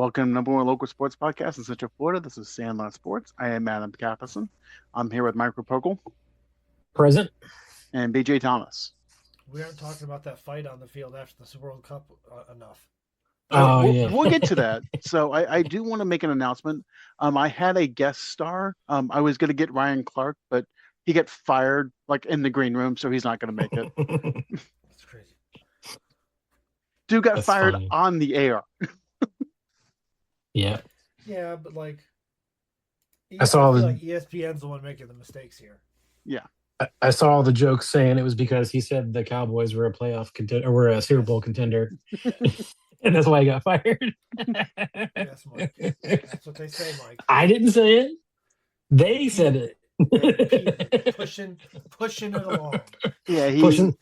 Welcome to number one local sports podcast in Central Florida. This is Sandlot Sports. I am Adam Capison. I'm here with Mike Rapokel Present. and BJ Thomas. We aren't talking about that fight on the field after the World Cup enough. We'll get to that. So I do want to make an announcement. I had a guest star. I was going to get Ryan Clark, but he got fired like in the green room, so he's not going to make it. That's crazy. Dude got That's fired funny. on the air. Yeah. Yeah, but like, I saw feel the- like ESPN's the one making the mistakes here. Yeah. I saw all the jokes saying it was because he said the Cowboys were a playoff contender or were a Super Bowl contender. And that's why he got fired. Yes, Mike. That's what they say, Mike. I didn't say it. They said it. pushing it along. Yeah, pushing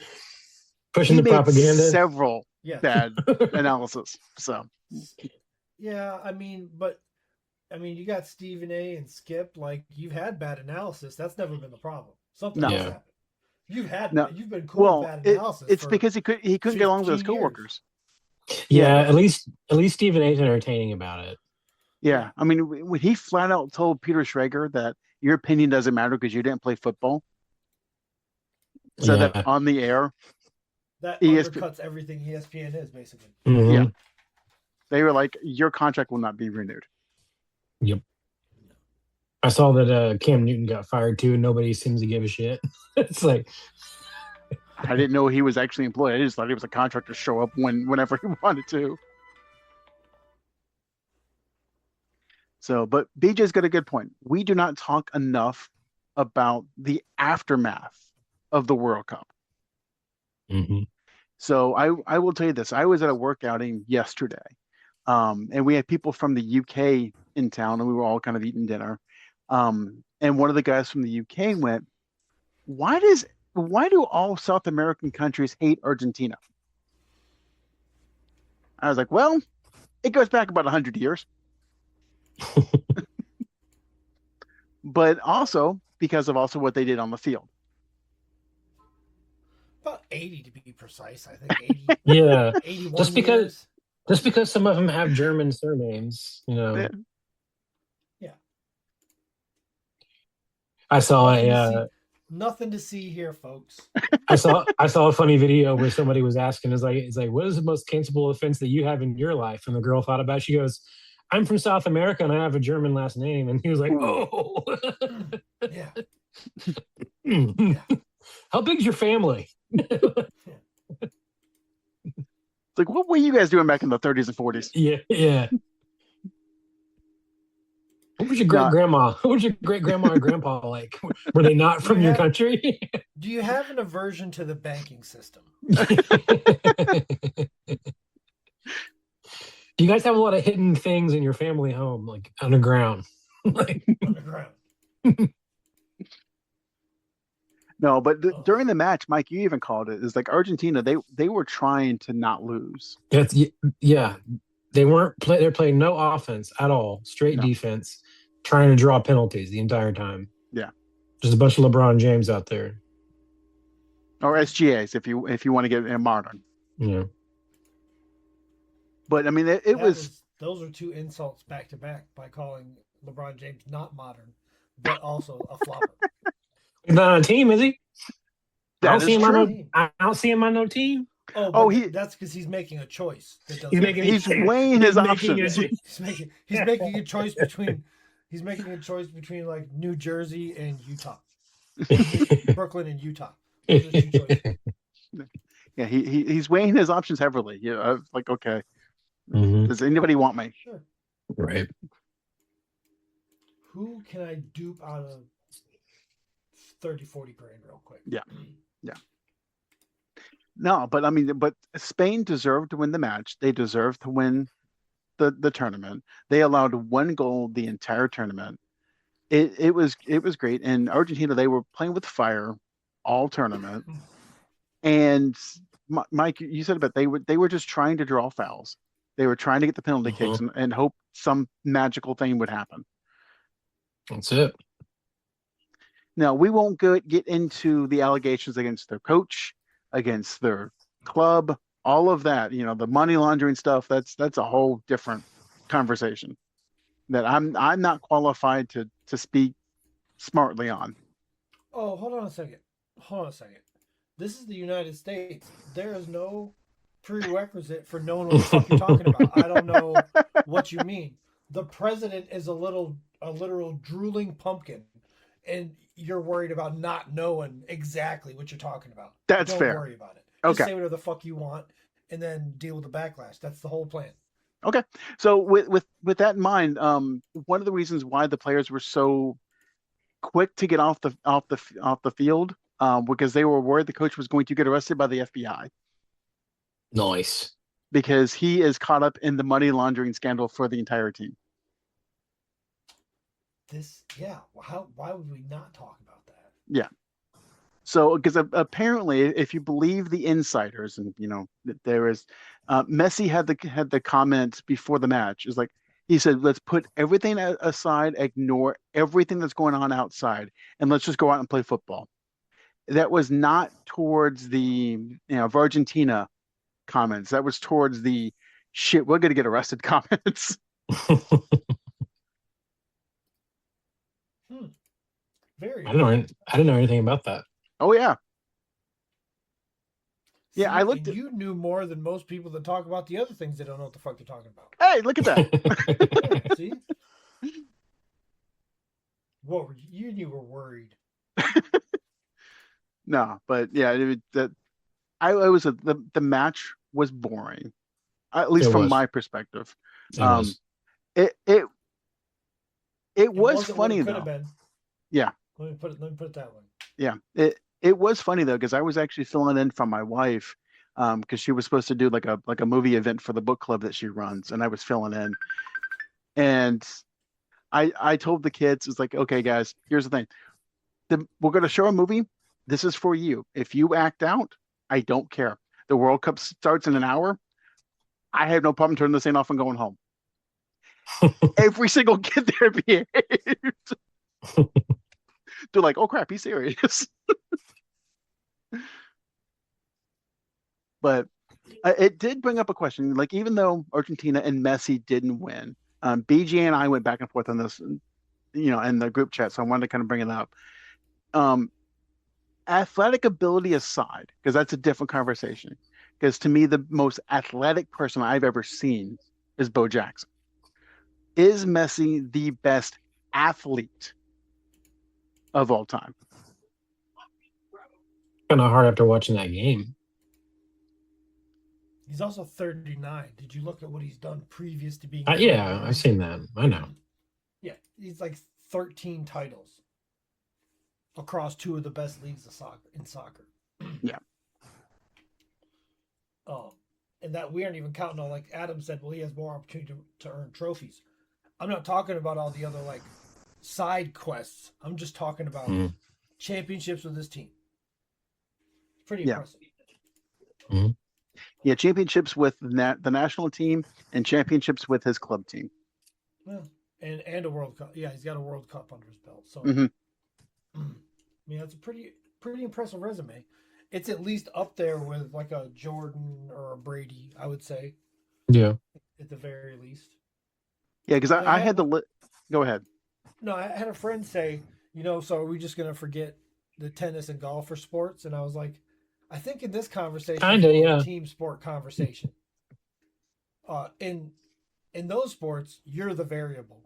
he the made propaganda. several Yeah. bad analysis. So Yeah, you got Stephen A. and Skip. Like, you've had bad analysis. That's never been the problem. Something No. else Yeah. happened. You've been cool with bad analysis. it's for because he couldn't get along with his 15 years. coworkers. Yeah, at least Stephen A's entertaining about it. Yeah, I mean, when he flat out told Peter Schrager that your opinion doesn't matter because you didn't play football, so Yeah. that on the air, that ESPN undercuts everything ESPN is, basically. Mhm. Yeah. they were like, your contract will not be renewed. I saw that Cam Newton got fired too, and nobody seems to give a shit. It's like, I didn't know he was actually employed. I just thought he was a contractor show up whenever he wanted to. So, but BJ's got a good point. We do not talk enough about the aftermath of the World Cup. mhm. So I will tell you this. I was at a work outing yesterday, and we had people from the UK in town, and we were all kind of eating dinner. And one of the guys from the UK went, why do all South American countries hate Argentina? I was like, well, it goes back about 100 years. But also because of also what they did on the field. About 80 to be precise. I think 80, Yeah. 81 Just because- years. Just because some of them have German surnames, Yeah. Yeah. I saw Nothing to a see- Nothing to see here, folks. I saw a funny video where somebody was asking, it's like, what is the most cancelable offense that you have in your life? And the girl thought about it. She goes, I'm from South America and I have a German last name. And he was like, oh. Yeah. How big's your family? It's like, what were you guys doing back in the 30s and 40s? Yeah. What was your great grandma? What was your great grandma and grandpa like? Were they not from your country? Do you have an aversion to the banking system? Do you guys have a lot of hidden things in your family home, like underground? Like, Underground. No, but during the match, Mike, you even called it. It's like Argentina, they were trying to not lose. yeah, they weren't they're playing no offense at all, straight No. defense, trying to draw penalties the entire time. Yeah. Just a bunch of LeBron James out there. Or SGAs if you want to get modern. Yeah. But I mean, Those are two insults back to back by calling LeBron James not modern, but also a flopper. He's not on a team, is he? That is true. I don't see him on no team. That's because he's making a choice. He's weighing his options. He's making a choice between like New Jersey and Utah, Brooklyn and Utah. Those are two choices. Yeah, he's weighing his options heavily. Yeah, I was like, okay, Mhm. does anybody want me? Sure. Right. Who can I dupe out of 30, 40 grand real quick? Yeah. No, but I mean, but Spain deserved to win the match. They deserved to win the tournament. They allowed one goal the entire tournament. It was great. And Argentina, they were playing with fire all tournament. And Mike, you said about they were just trying to draw fouls. They were trying to get the penalty kicks and hope some magical thing would happen. That's it. Now, we won't get into the allegations against their coach, against their club, all of that. You know, the money laundering stuff. That's a whole different conversation that I'm not qualified to speak smartly on. Oh, hold on a second. Hold on a second. This is the United States. There is no prerequisite for knowing what the fuck you're talking about. I don't know what you mean. The president is a literal drooling pumpkin, and you're worried about not knowing exactly what you're talking about. That's Don't fair. worry about it. Just Okay. say whatever the fuck you want, and then deal with the backlash. That's the whole plan. Okay. So with that in mind, one of the reasons why the players were so quick to get off the field, because they were worried the coach was going to get arrested by the FBI Nice. because he is caught up in the money laundering scandal for the entire team. Why would we not talk about that? Yeah. So, because apparently, if you believe the insiders, and there is, Messi had the comment before the match. Is like he said, "Let's put everything aside, ignore everything that's going on outside, and let's just go out and play football." That was not towards the of Argentina comments. That was towards the shit. We're gonna get arrested comments. Very. I didn't know anything about that. Oh yeah. See, Yeah, I looked and you knew more than most people that talk about the other things they don't know what the fuck they're talking about. Hey, look at that. Yeah, see? What you were worried. No, but yeah, the match was boring, at least It from was. my perspective. It was. It was wasn't what funny it could though. have been. Yeah. Let me put it that way. Yeah, it was funny though because I was actually filling in for my wife because she was supposed to do like a movie event for the book club that she runs, and I was filling in, and I told the kids, it's like, okay guys, here's the thing, we're going to show a movie. This is for you. If you act out, I don't care. The World Cup starts in an hour. I have no problem turning this thing off and going home. Every single kid there behaved. They're like, oh crap, he's serious. But it did bring up a question. Like, even though Argentina and Messi didn't win, BG and I went back and forth on this, in the group chat. So I wanted to kind of bring it up. Athletic ability aside, because that's a different conversation. Because to me, the most athletic person I've ever seen is Bo Jackson. Is Messi the best athlete of all time? Kind of hard after watching that game. He's also 39. Did you look at what he's done previous to being? Yeah, I've seen that. I know. Yeah, he's like 13 titles across two of the best leagues of soccer. Yeah. And that we aren't even counting on, like Adam said, well, he has more opportunity to earn trophies. I'm not talking about all the other like side quests. I'm just talking about championships with his team. Pretty impressive. Mm-hmm. Yeah, championships with the national team and championships with his club team. Yeah, and a World Cup. Yeah, he's got a World Cup under his belt. So, I mean, that's a pretty impressive resume. It's at least up there with like a Jordan or a Brady, I would say. Yeah. At the very least. Yeah, because I had the go ahead. No, I had a friend say, so are we just going to forget the tennis and golf for sports? And I was like, I think in this conversation, it's a team sport conversation. In those sports, you're the variable.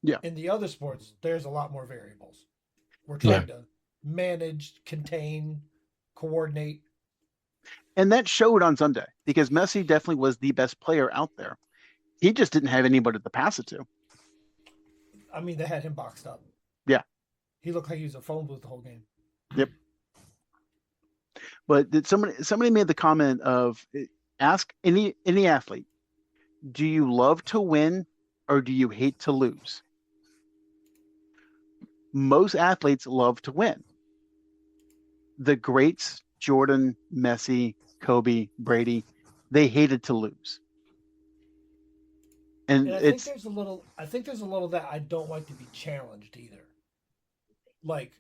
Yeah. In the other sports, there's a lot more variables. We're trying to manage, contain, coordinate. And that showed on Sunday because Messi definitely was the best player out there. He just didn't have anybody to pass it to. I mean, they had him boxed up. Yeah. He looked like he was a phone booth the whole game. Yep. But did somebody made the comment of ask any athlete, do you love to win or do you hate to lose? Most athletes love to win. The greats, Jordan, Messi, Kobe, Brady, they hated to lose. And I think there's a little that I don't like to be challenged either. Like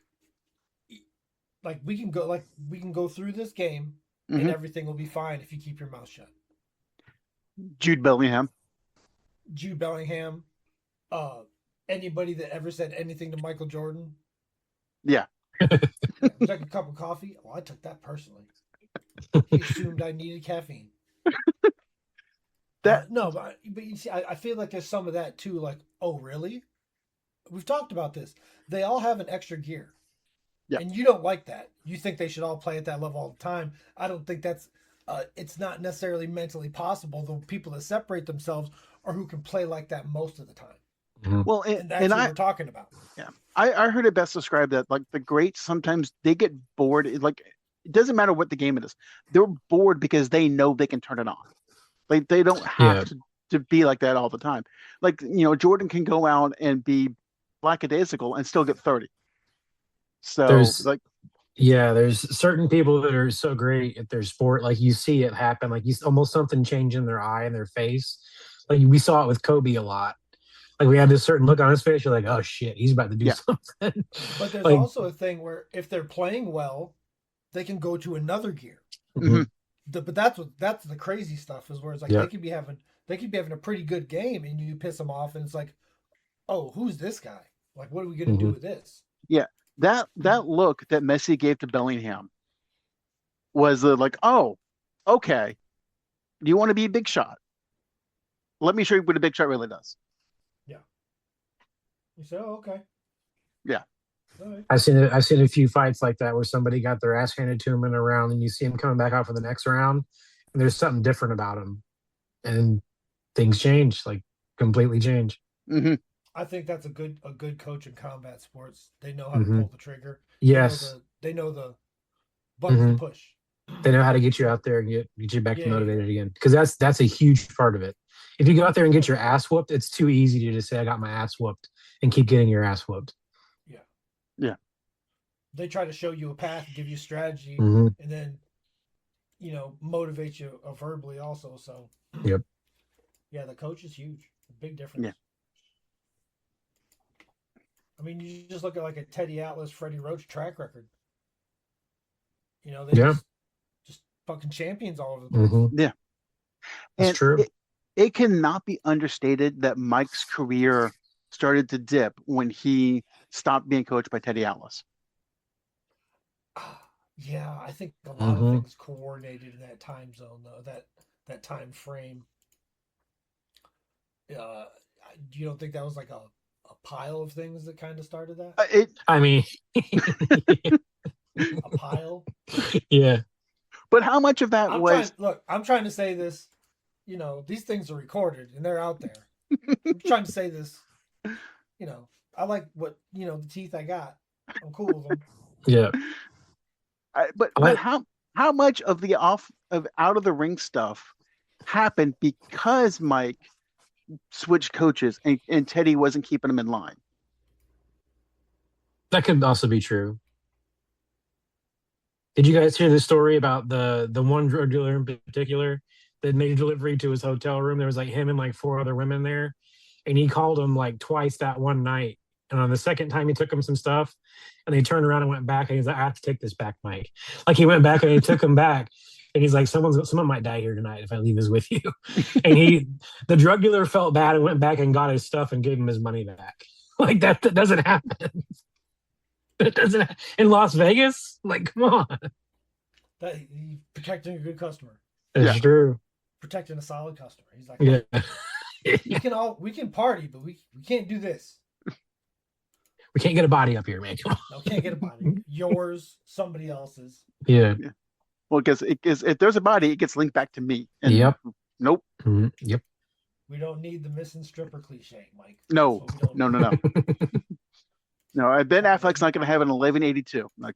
we can go through this game and everything will be fine if you keep your mouth shut. Jude Bellingham. Jude Bellingham, uh, anybody that ever said anything to Michael Jordan. Yeah. Would you like a cup of coffee? Oh, I took that personally. He assumed I needed caffeine. That No, but you see, I feel like there's some of that too. Like, oh, really? We've talked about this. They all have an extra gear. Yeah. And you don't like that. You think they should all play at that level all the time. I don't think that's. It's not necessarily mentally possible. The people that separate themselves are who can play like that most of the time. well, And that's what we're talking about. Yeah, I heard it best described that like the greats sometimes they get bored. Like it doesn't matter what the game it is, they're bored because they know they can turn it on. Like they don't have to be like that all the time. Like Jordan can go out and be lackadaisical and still get 30. So there's certain people that are so great at their sport. Like you see it happen. Like you almost something change in their eye and their face. Like we saw it with Kobe a lot. Like we had this certain look on his face. You're like, oh shit, he's about to do something. But there's also a thing where if they're playing well, they can go to another gear. Mm-hmm. But that's the crazy stuff is where it's like they could be having a pretty good game and you piss them off and it's like, oh, who's this guy? Like, what are we gonna do with this? Yeah, that look that Messi gave to Bellingham was like, oh, okay, do you want to be a big shot? Let me show you what a big shot really does. Yeah. You say, oh, okay. Yeah. Right. I've seen a few fights like that where somebody got their ass handed to them in a round, and you see them coming back out for the next round, and there's something different about them, and things change, like completely change. Mm-hmm. I think that's a good coach in combat sports. They know how to pull the trigger. Yes, they know the buttons to push. They know how to get you out there and get you back motivated again, because that's a huge part of it. If you go out there and get your ass whooped, it's too easy to just say I got my ass whooped and keep getting your ass whooped. Yeah. They try to show you a path, give you strategy, and then, motivate you verbally also. So, yep. Yeah, the coach is huge. Big difference. Yeah. I mean, you just look at like a Teddy Atlas, Freddie Roach track record. They just fucking champions all over the place. Yeah. That's true. It cannot be understated that Mike's career started to dip when he stopped being coached by Teddy Atlas. Yeah, I think a lot of things coordinated in that time zone, though, that time frame. You don't think that was like a pile of things that kind of started that? A pile? Yeah. But how much of that I'm trying to say this, these things are recorded and they're out there. I'm trying to say this, I like what, the teeth I got. I'm cool with them. Yeah. But how much of the out of the ring stuff happened because Mike switched coaches and Teddy wasn't keeping him in line? That could also be true. Did you guys hear the story about the one drug dealer in particular that made a delivery to his hotel room? There was like him and like 4 other women there, and he called him like twice that one night. And on the second time, he took him some stuff, and they turned around and went back. And he's like, "I have to take this back, Mike." Like he went back and he took him back, and he's like, "Someone might die here tonight if I leave this with you." And the drug dealer felt bad and went back and got his stuff and gave him his money back. Like that doesn't happen. That doesn't in Las Vegas. Like, come on. That he's protecting a good customer. That's true. Protecting a solid customer. He's like, yeah. we can party, but we can't do this. We can't get a body up here, man. Come on. No, can't get a body. Yours, somebody else's. Yeah. Well, because if there's a body, it gets linked back to me. And yep. Nope. Mm-hmm. Yep. We don't need the missing stripper cliche, Mike. No. No. No, Ben Affleck's not going to have an 1182. Like,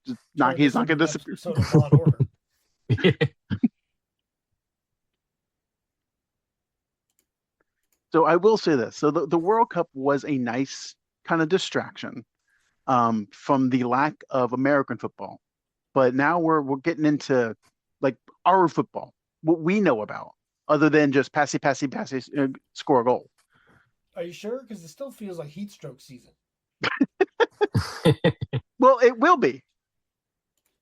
he's not going to disappear. So I will say this. So the World Cup was a nice kind of distraction from the lack of American football. But now we're getting into like our football, what we know about, other than just passy, score a goal. Are you sure? Because it still feels like heat stroke season. Well, it will be,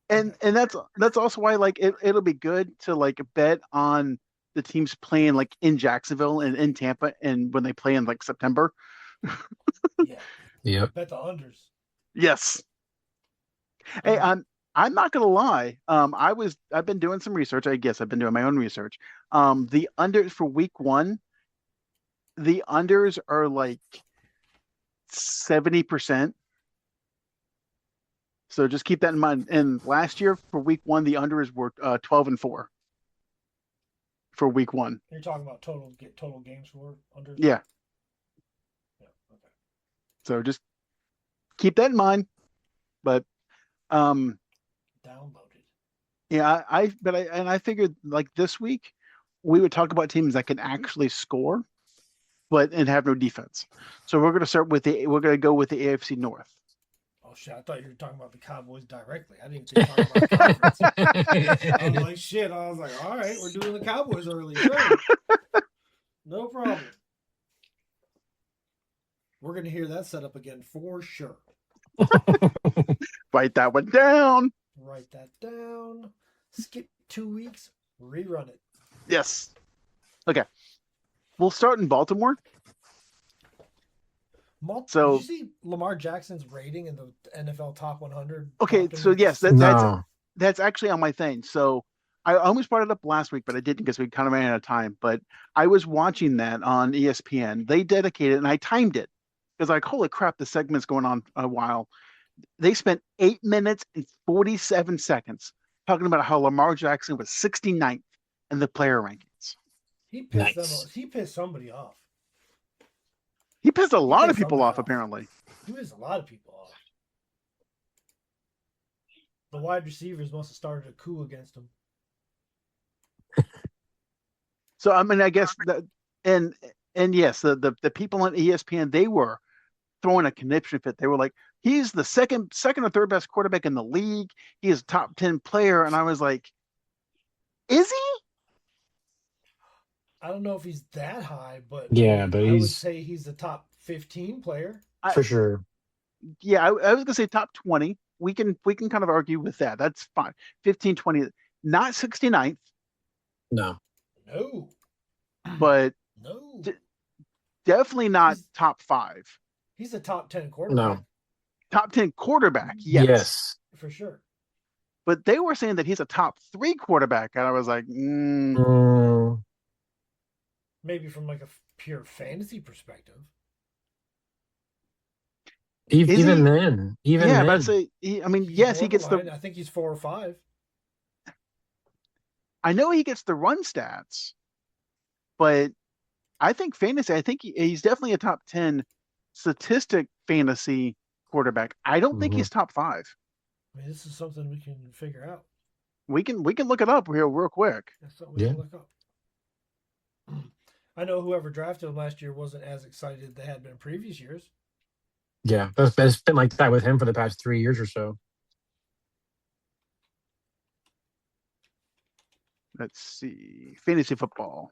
and that's also why like it'll be good to like bet on the teams playing like in Jacksonville and in Tampa, and when they play in like September. Yeah. Yep. Bet the unders. Yes. Hey, I'm not gonna lie. I've been doing some research. I guess I've been doing my own research. The unders for week one, the unders are like 70%. So just keep that in mind. And last year for week one, the unders were 12-4 for week one. You're talking about total game score unders. Yeah. Yeah. Okay. So just keep that in mind. But Downloaded. yeah, I figured like this week we would talk about teams that can actually score, and have no defense. So we're gonna go with the AFC North. Oh shit! I thought you were talking about the Cowboys directly. I didn't think you were talking about the conference. I was like, shit. I was like, all right, we're doing the Cowboys early. Sure. No problem. We're gonna hear that setup again for sure. Write that one down. Write that down. Skip 2 weeks. Rerun it. Yes. Okay. We'll start in Baltimore. Did you see Lamar Jackson's rating in the NFL Top 100? Okay, so yes, that's actually on my thing. So I almost brought it up last week, but I didn't because we kind of ran out of time. But I was watching that on ESPN. They dedicated, and I timed it because like, holy crap, the segment's going on a while. They spent 8 minutes and 47 seconds talking about how Lamar Jackson was 69th in the player rankings. He pissed He pissed somebody off. He pissed a lot of people off, apparently. He pissed a lot of people off. The wide receivers must have started a coup against him. So I mean, I guess that, and yes, the people on ESPN, they were throwing a conniption fit. They were like, he's the second or third best quarterback in the league. He is a top 10 player, and I was like, is he? I don't know if he's that high, but I would say he's the top 15 player for sure. Yeah, I was gonna say top 20. We can kind of argue with that. That's fine. 15, 20, not 69th. No. But no. Definitely not top 5. He's a top 10 quarterback. No. Top 10 quarterback, yes. For sure. But they were saying that he's a top 3 quarterback, and I was like, maybe from like a pure fantasy perspective. Even then. But I'd say, yes, he gets I think he's 4 or 5. I know he gets the run stats, but I think he's definitely a top 10 statistic fantasy quarterback. I don't think he's top 5. I mean, this is something we can figure out. We can look it up here real quick. That's something we can look up. I know whoever drafted him last year wasn't as excited as they had been in previous years. Yeah, it's been like that with him for the past 3 years or so. Let's see. Fantasy football.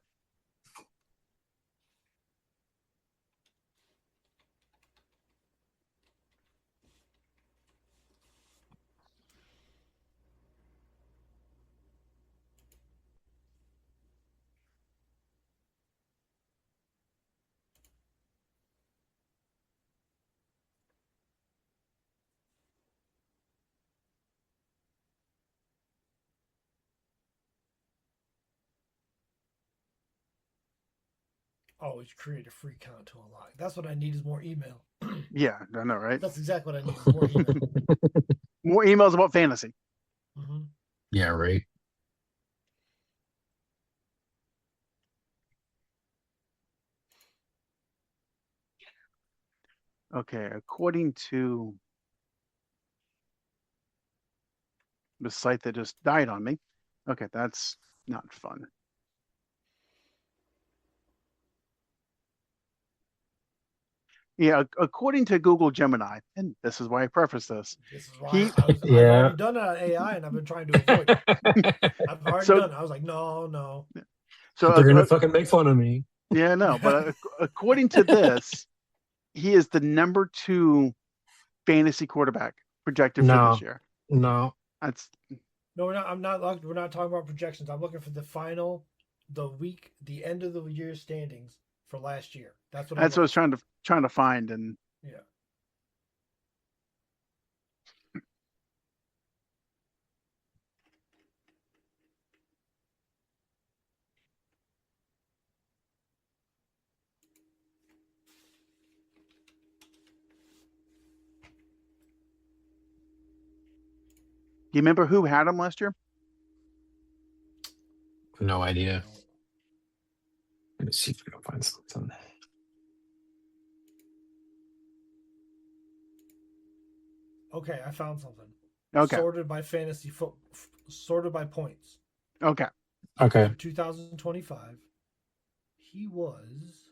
Always create a free account to unlock. That's what I need is more email. Yeah, I know, right? That's exactly what I need is more email. More emails about fantasy. Mm-hmm. Yeah, right. Okay, according to the site that just died on me. Okay, that's not fun. Yeah, according to Google Gemini, and this is why I preface this. This is why I've already done AI, and I've been trying to avoid it. I've already done it. I was like, no. So they're gonna fucking make fun of me. Yeah, no, but according to this, he is the number 2 fantasy quarterback projected for this year. No, we're not talking about projections. I'm looking for the final the end of the year standings for last year. That's what I'm That's what I was looking trying to find. And for. Yeah. do you remember who had him last year? No idea. No. Let me see if I can find something. Okay, I found something. Okay. Sorted by sorted by points. Okay. Okay. For 2025, he was.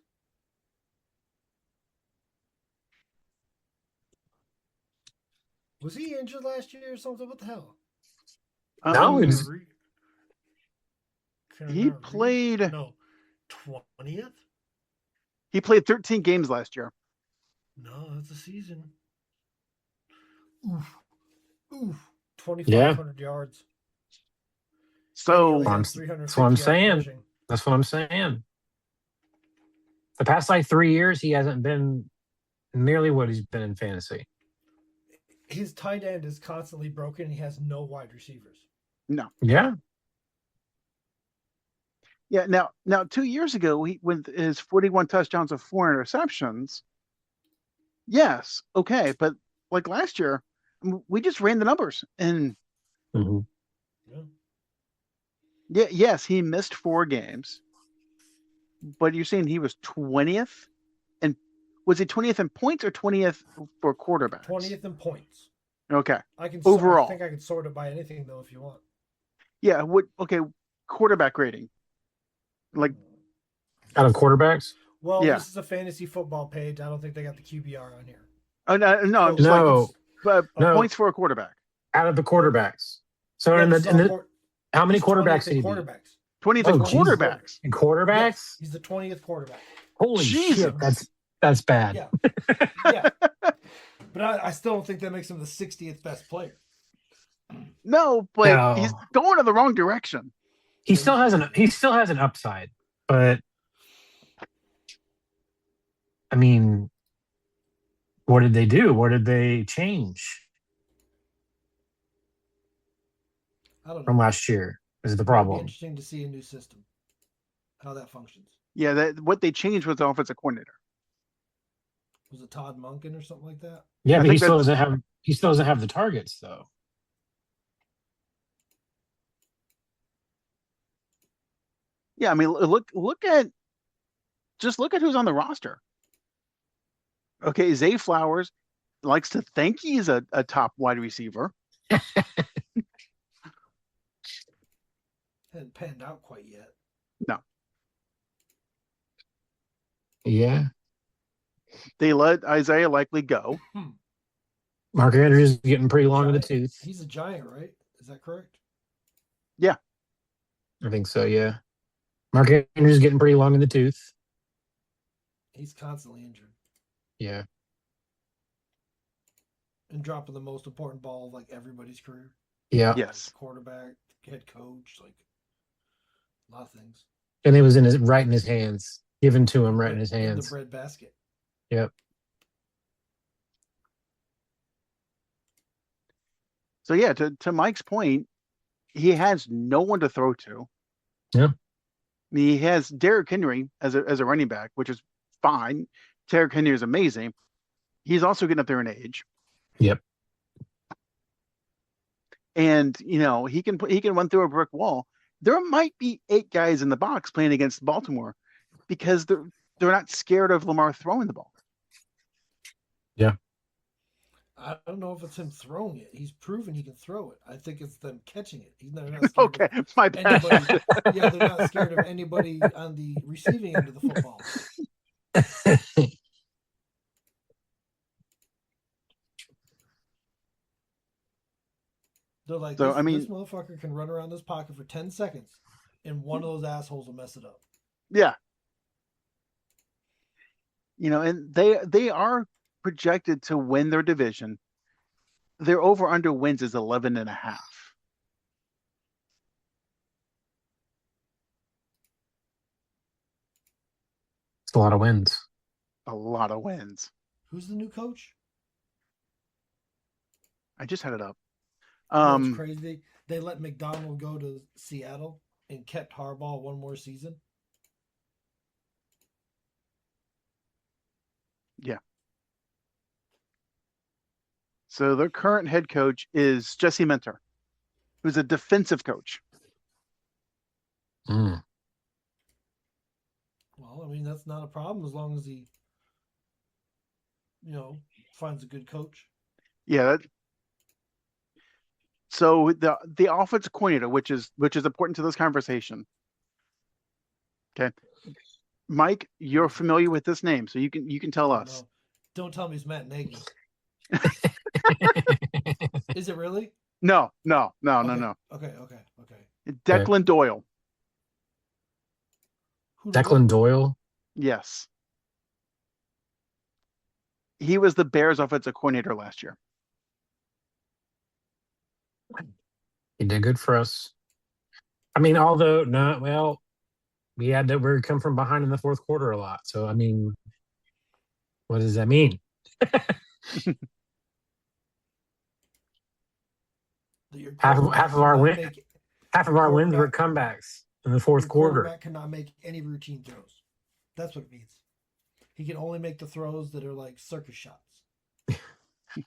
Was he injured last year or something? What the hell? No, Um, it's Can I he not read? played No. 20th? he played 13 games last year. No, that's a season. Oof. Oof. yeah. 2,500 yards. And he So only has That's 350 what I'm yards saying. rushing. That's what I'm saying. The past like 3 years, he hasn't been nearly what he's been in fantasy. His tight end is constantly broken. He has no wide receivers. no. Yeah. Yeah, now 2 years ago, he with his 41 touchdowns and 4 interceptions, yes, okay, but like last year, we just ran the numbers, and Mm-hmm. Yeah. yeah, yes, he missed 4 games, but you're saying he was 20th, and was he 20th in points or 20th for quarterbacks? 20th in points. Okay, I overall, think I can sort it by anything though if you want. yeah, okay, quarterback rating, like Out of quarterbacks? Well, yeah, this is a fantasy football page. I don't think they got the QBR on here. oh, no, I'm Oh, just like No. okay. No. points for a quarterback, Out of the quarterbacks. So Yeah, in this is all the how many he's 20th quarterbacks did in he beat? quarterbacks. 20th Oh, in Jesus. quarterbacks. In Yes, quarterbacks? he's the 20th quarterback. Holy shit. Jesus. That's bad. Yeah, yeah. But I still don't think that makes him the 60th best player. No, but he's No. going in the wrong direction. He still has an upside, but I mean, what did they do? What did they change I don't from know. last year? Is the It'd be problem? interesting to see a new system, how that functions. Yeah, what they changed was the offensive coordinator. Was it Todd Monken or something like that? Yeah, I but think that's he still doesn't have the targets though. yeah. I mean, look at who's on the roster. Okay, Zay Flowers likes to think he's a top wide receiver. Hasn't panned out quite yet. No, Yeah. they let Isaiah likely go. Mark Andrews is getting pretty long in the Giant? tooth. He's a giant, right? Is that correct? Yeah, I think so, yeah. Mark Andrews is getting pretty long in the tooth. He's constantly injured Yeah. and dropping the most important ball of like everybody's career. Yeah. yes. Quarterback, head coach, like a lot of things. And it was right in his hands. Given to him right in his In the hands. bread basket. Yep. So yeah, to Mike's point, he has no one to throw to. Yeah. I mean, he has Derrick Henry as a running back, which is fine. Derrick Henry is amazing. He's also getting up there in age. Yep. And he can run through a brick wall. There might be 8 guys in the box playing against Baltimore because they're not scared of Lamar throwing the ball. Yeah. I don't know if it's him throwing it. He's proven he can throw it. I think it's them catching it. They're not scared Okay, my of bad. anybody. Yeah, they're not scared of anybody on the receiving end of the football. They're like, So, this motherfucker can run around this pocket for 10 seconds, and one of those assholes will mess it up. Yeah. And they are projected to win their division. Their over-under wins is 11.5. It's a lot of wins. A lot of wins. Who's the new coach? I just had it up. It's crazy. They let McDonald go to Seattle and kept Harbaugh one more season. Yeah. So their current head coach is Jesse Minter, who's a defensive coach. Mm. Well, I mean, that's not a problem as long as he, finds a good coach. Yeah. So the offensive coordinator, which is important to this conversation. Okay, Mike, you're familiar with this name, so you can tell us. No. Don't tell me it's Matt Nagy. Is it really? No. Okay. Declan Doyle. Declan Doyle? Yes. He was the Bears offensive coordinator last year. He did good for us. I mean, we had to come from behind in the fourth quarter a lot. So, I mean, what does that mean? half of our wins were comebacks in the fourth quarter. Quarterback cannot make any routine throws. That's what it means. He can only make the throws that are like circus shots.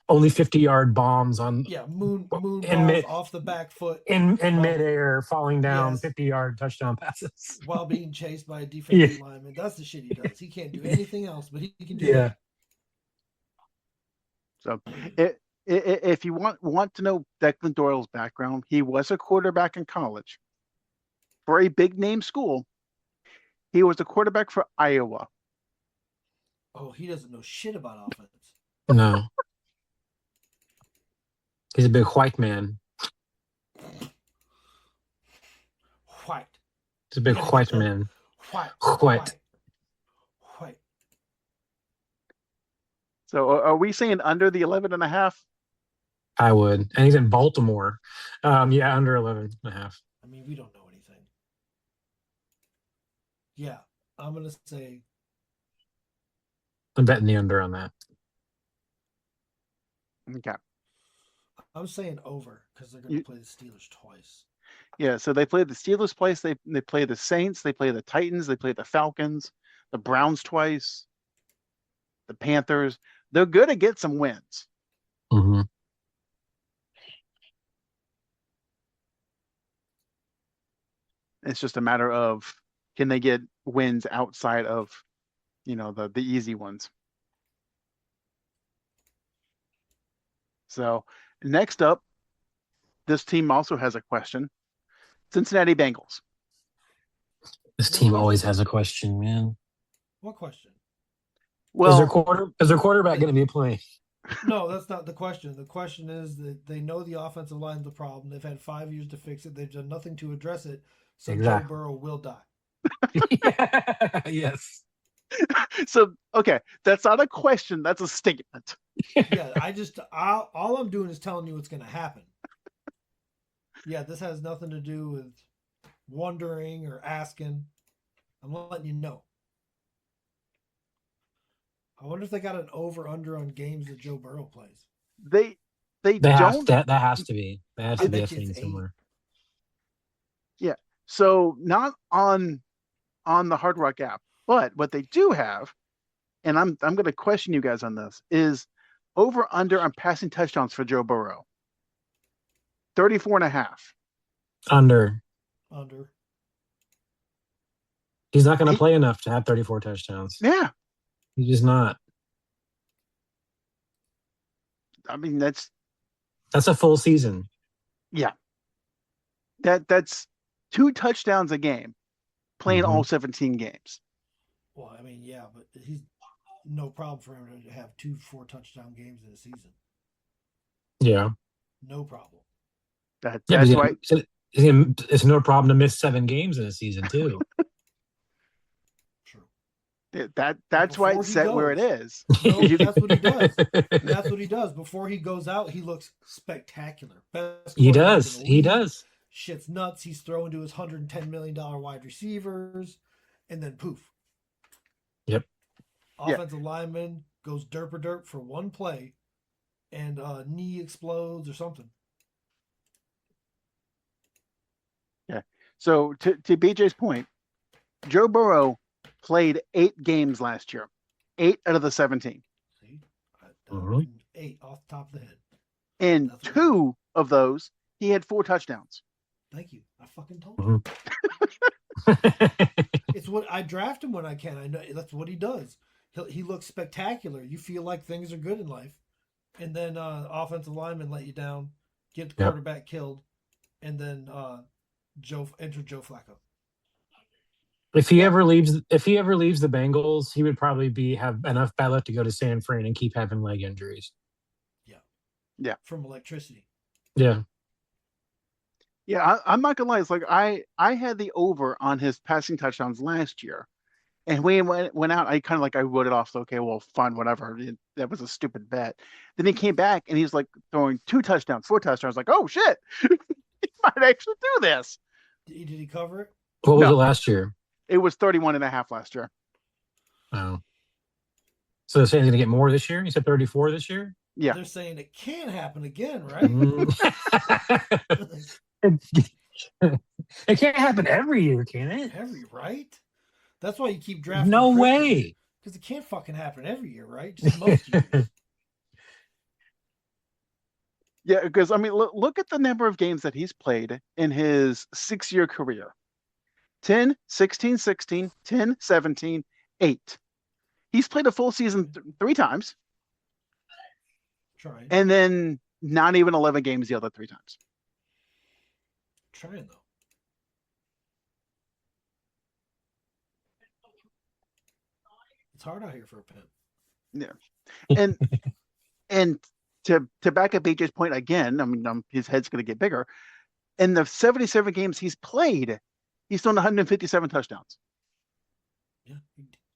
Only 50-yard bombs on moon balls off the back foot in midair, falling down 50-yard touchdown passes while being chased by a defensive lineman. That's the shit he does. He can't do anything else, but he can do that. So, if you want to know Declan Doyle's background, he was a quarterback in college for a big name school. He was a quarterback for Iowa. Oh, he doesn't know shit about offense. No. He's a big white man. White. He's a big white man. White. So are we saying under the 11.5? I would. And he's in Baltimore. Under 11.5. I mean, we don't know anything. Yeah, I'm going to say. I'm betting the under on that. Okay. I'm saying over because they're going to play the Steelers twice. Yeah, so they play the Steelers twice. They play the Saints. They play the Titans. They play the Falcons, the Browns twice, the Panthers. They're going to get some wins. Mm-hmm. It's just a matter of can they get wins outside of, the easy ones. So next up, this team also has a question. Cincinnati Bengals. This team always has a question, man. What question? Well, is their quarterback going to be playing? No, that's not the question. The question is that they know the offensive line is the problem. They've had 5 years to fix it. They've done nothing to address it. So Joe Burrow will die. Yes. So, okay, that's not a question. That's a statement. Yeah, all I'm doing is telling you what's going to happen. Yeah, this has nothing to do with wondering or asking. I'm letting you know. I wonder if they got an over/under on games that Joe Burrow plays. They don't. That has to be. That has to be a thing somewhere. Yeah. So not on the Hard Rock app, but what they do have, and I'm going to question you guys on this, is over/under on passing touchdowns for Joe Burrow. 34.5. Under. He's not going to play enough to have 34 touchdowns. Yeah. He's just not. I mean, that's a full season. Yeah. That's 2 touchdowns a game, playing all 17 games. Well, I mean, yeah, but he's no problem for him to have 2 4-touchdown games in a season. Yeah. No problem. That's why it's no problem to miss 7 games in a season too. That's why it's set where it is. No, that's what he does. That's what he does. Before he goes out, he looks spectacular. He does. Shit's nuts. He's throwing to his $110 million wide receivers, and then poof. Yep. Offensive lineman goes derp for one play, and knee explodes or something. Yeah. So to BJ's point, Joe Burrow played 8 games last year, 8 out of the 17. See, Mhm. 8 off the top of the head. And 2 of those, he had 4 touchdowns. Thank you. I fucking told you. It's what I draft him when I can. I know that's what he does. He looks spectacular. You feel like things are good in life, and then offensive lineman let you down, get the quarterback killed, and then Joe Flacco. If he ever leaves the Bengals, he would probably have enough bad luck to go to San Fran and keep having leg injuries. Yeah. From electricity. Yeah. Yeah, I'm not gonna lie. It's like I had the over on his passing touchdowns last year, and when he went out, I kind of like I wrote it off. So okay, well, fine, whatever. That was a stupid bet. Then he came back and he's like throwing 2 touchdowns, 4 touchdowns. Like, oh shit, he might actually do this. Did he cover it? What was it last year? It was 31.5 last year. Oh. So they're saying he's going to get more this year? He said 34 this year? Yeah. They're saying it can happen again, right? It can't happen every year, can it? Right? That's why you keep drafting. No way. Because it can't fucking happen every year, right? Just most years. Yeah, because I mean, look at the number of games that he's played in his 6-year career. 10, 16, 16, 10, 17, 8. He's played a full season 3 times. Trying. And then not even 11 games the other 3 times. Trying, though. It's hard out here for a pimp. Yeah. And to back up BJ's point again, I mean, his head's going to get bigger. In the 77 games he's played, he's thrown 157 touchdowns.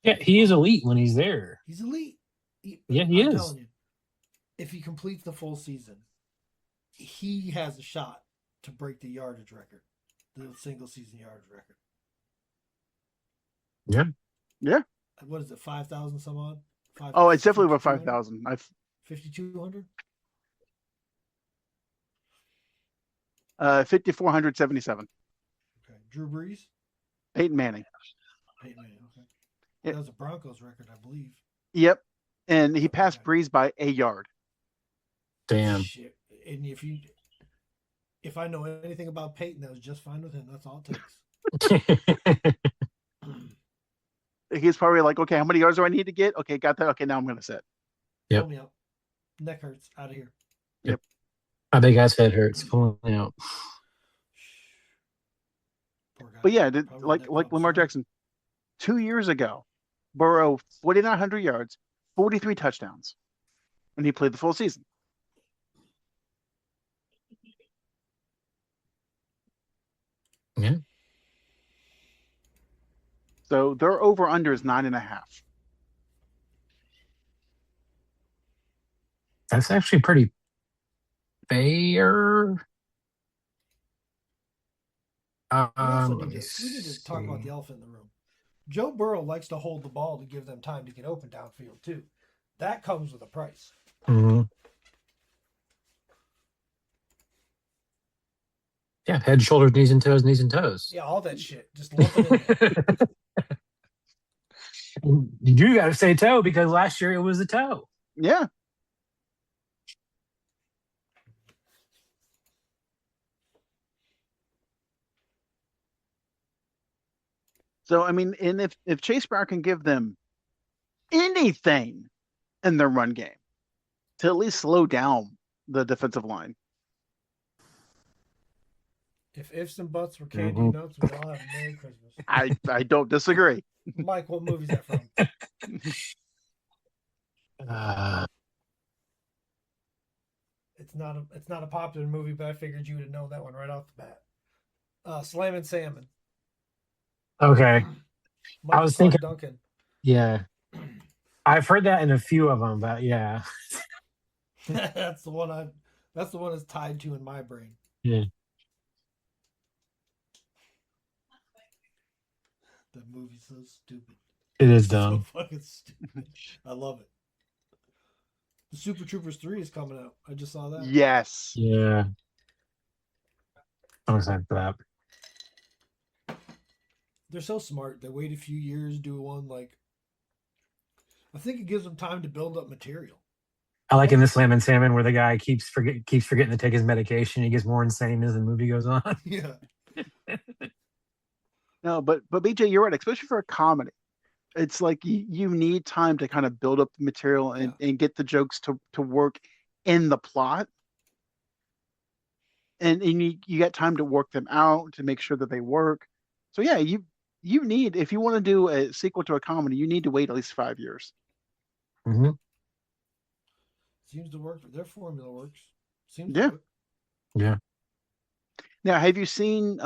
Yeah, he is elite when he's there. He's elite. He I'm is. telling you, if he completes the full season, he has a shot to break the yardage record, the single season yardage record. Yeah. What is it, 5,000 some odd? Oh, it's definitely over 5,000. 5,200? 5,477. Okay. Drew Brees? Peyton Manning. Okay. Yep. That was a Broncos record, I believe. Yep. And he passed Brees by a yard. Damn. Shit. And if I know anything about Peyton, that was just fine with him. That's all it takes. He's probably like, okay, how many yards do I need to get? Okay, got that. Okay, now I'm going to sit. Yep. Pull me out. Neck hurts. Out of here. Yep. My big guy's head hurts. Pulling out. But yeah, like Lamar Jackson, 2 years ago, Burrow 4,900 yards, 43 touchdowns, and he played the full season. Yeah. So their over under is 9.5. That's actually pretty fair. We need to talk about the elephant in the room. Joe Burrow likes to hold the ball to give them time to get open downfield too. That comes with a price. Mm-hmm. Yeah, head, shoulders, knees and toes. Yeah, all that shit. Just lump it in there. You got to say toe because last year it was a toe. Yeah. So, I mean, and if Chase Brown can give them anything in their run game to at least slow down the defensive line. If ifs and buts were candy nuts, we'd all have a Merry Christmas. I don't disagree. Mike, what movie is that from? It's not a popular movie, but I figured you would know that one right off the bat. Slam Salmon. Okay. I was thinking Duncan. Yeah. I've heard that in a few of them, but yeah. That's the one it's tied to in my brain. Yeah. The movie's so stupid. It is It's so dumb. fucking stupid. I love it. The Super Troopers 3 is coming out. I just saw that. Yes. Yeah, I'm excited for that. They're so smart. They wait a few years, do one like I think it gives them time to build up material. I like in the Slam and Salmon where the guy keeps forgetting to take his medication. He gets more insane as the movie goes on. Yeah. No, but BJ, you're right. Especially for a comedy, it's like you need time to kind of build up the material Yeah. and get the jokes to work in the plot, and you got time to work them out to make sure that they work. So yeah, you need if you want to do a sequel to a comedy, you need to wait at least 5 years. Hmm. Seems to work. Their formula works. Seems to Yeah. work. Yeah, Now, have you seen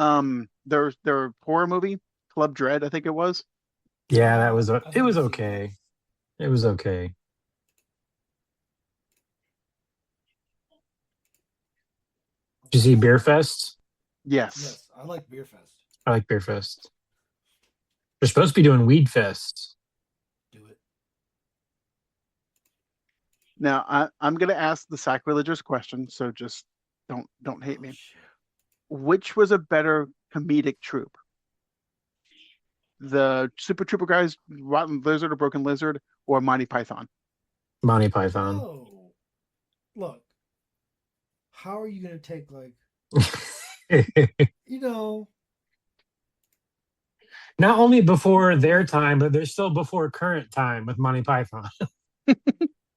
their horror movie Club Dread? I think it was. yeah, I it think was I've seen that. okay. It was okay. Did you see Beer Fest? Yes. Yes, I like Beer Fest. I like Beer Fest. They're supposed to be doing Weed Fest. Do it. Now I'm gonna ask the sacrilegious question, so just don't hate Oh me. shit. Which was a better comedic troupe? The Super Trooper guys, Rotten Lizard or Broken Lizard, or Monty Python? Monty Python. Oh, look. How are you gonna take like you know Not only before their time, but they're still before current time with Monty Python.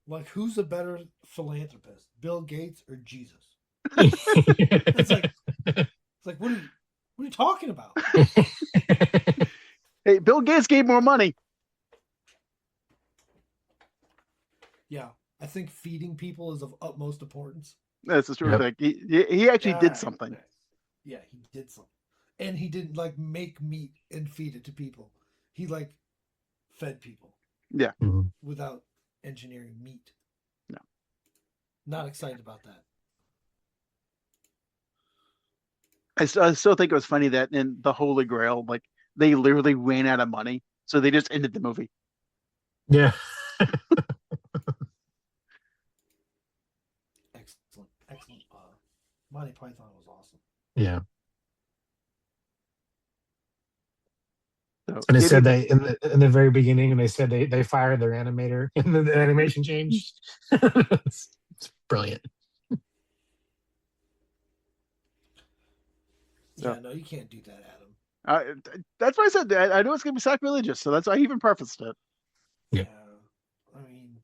like who's a better philanthropist, Bill Gates or Jesus? Yeah. It's like what are you talking about? Hey, Bill Gates gave more money. Yeah, I think feeding people is of utmost importance. That's the true Yep. thing. He actually did Yeah, something. yeah, he did something, and he didn't like make meat and feed it to people. He like fed people Yeah. Mhm. without engineering meat. No. Not excited about that. I still think it was funny that in the Holy Grail, like they literally ran out of money, so they just ended the movie. Yeah. Excellent, excellent. Monty Python was awesome. Yeah. So And it getting said they in the very beginning, and they said they fired their animator, and the animation changed. It's brilliant. so Yeah, no, you can't do that, Adam. that's why I said I know it's gonna be sacrilegious, so that's why I even prefaced it. Yeah. I mean,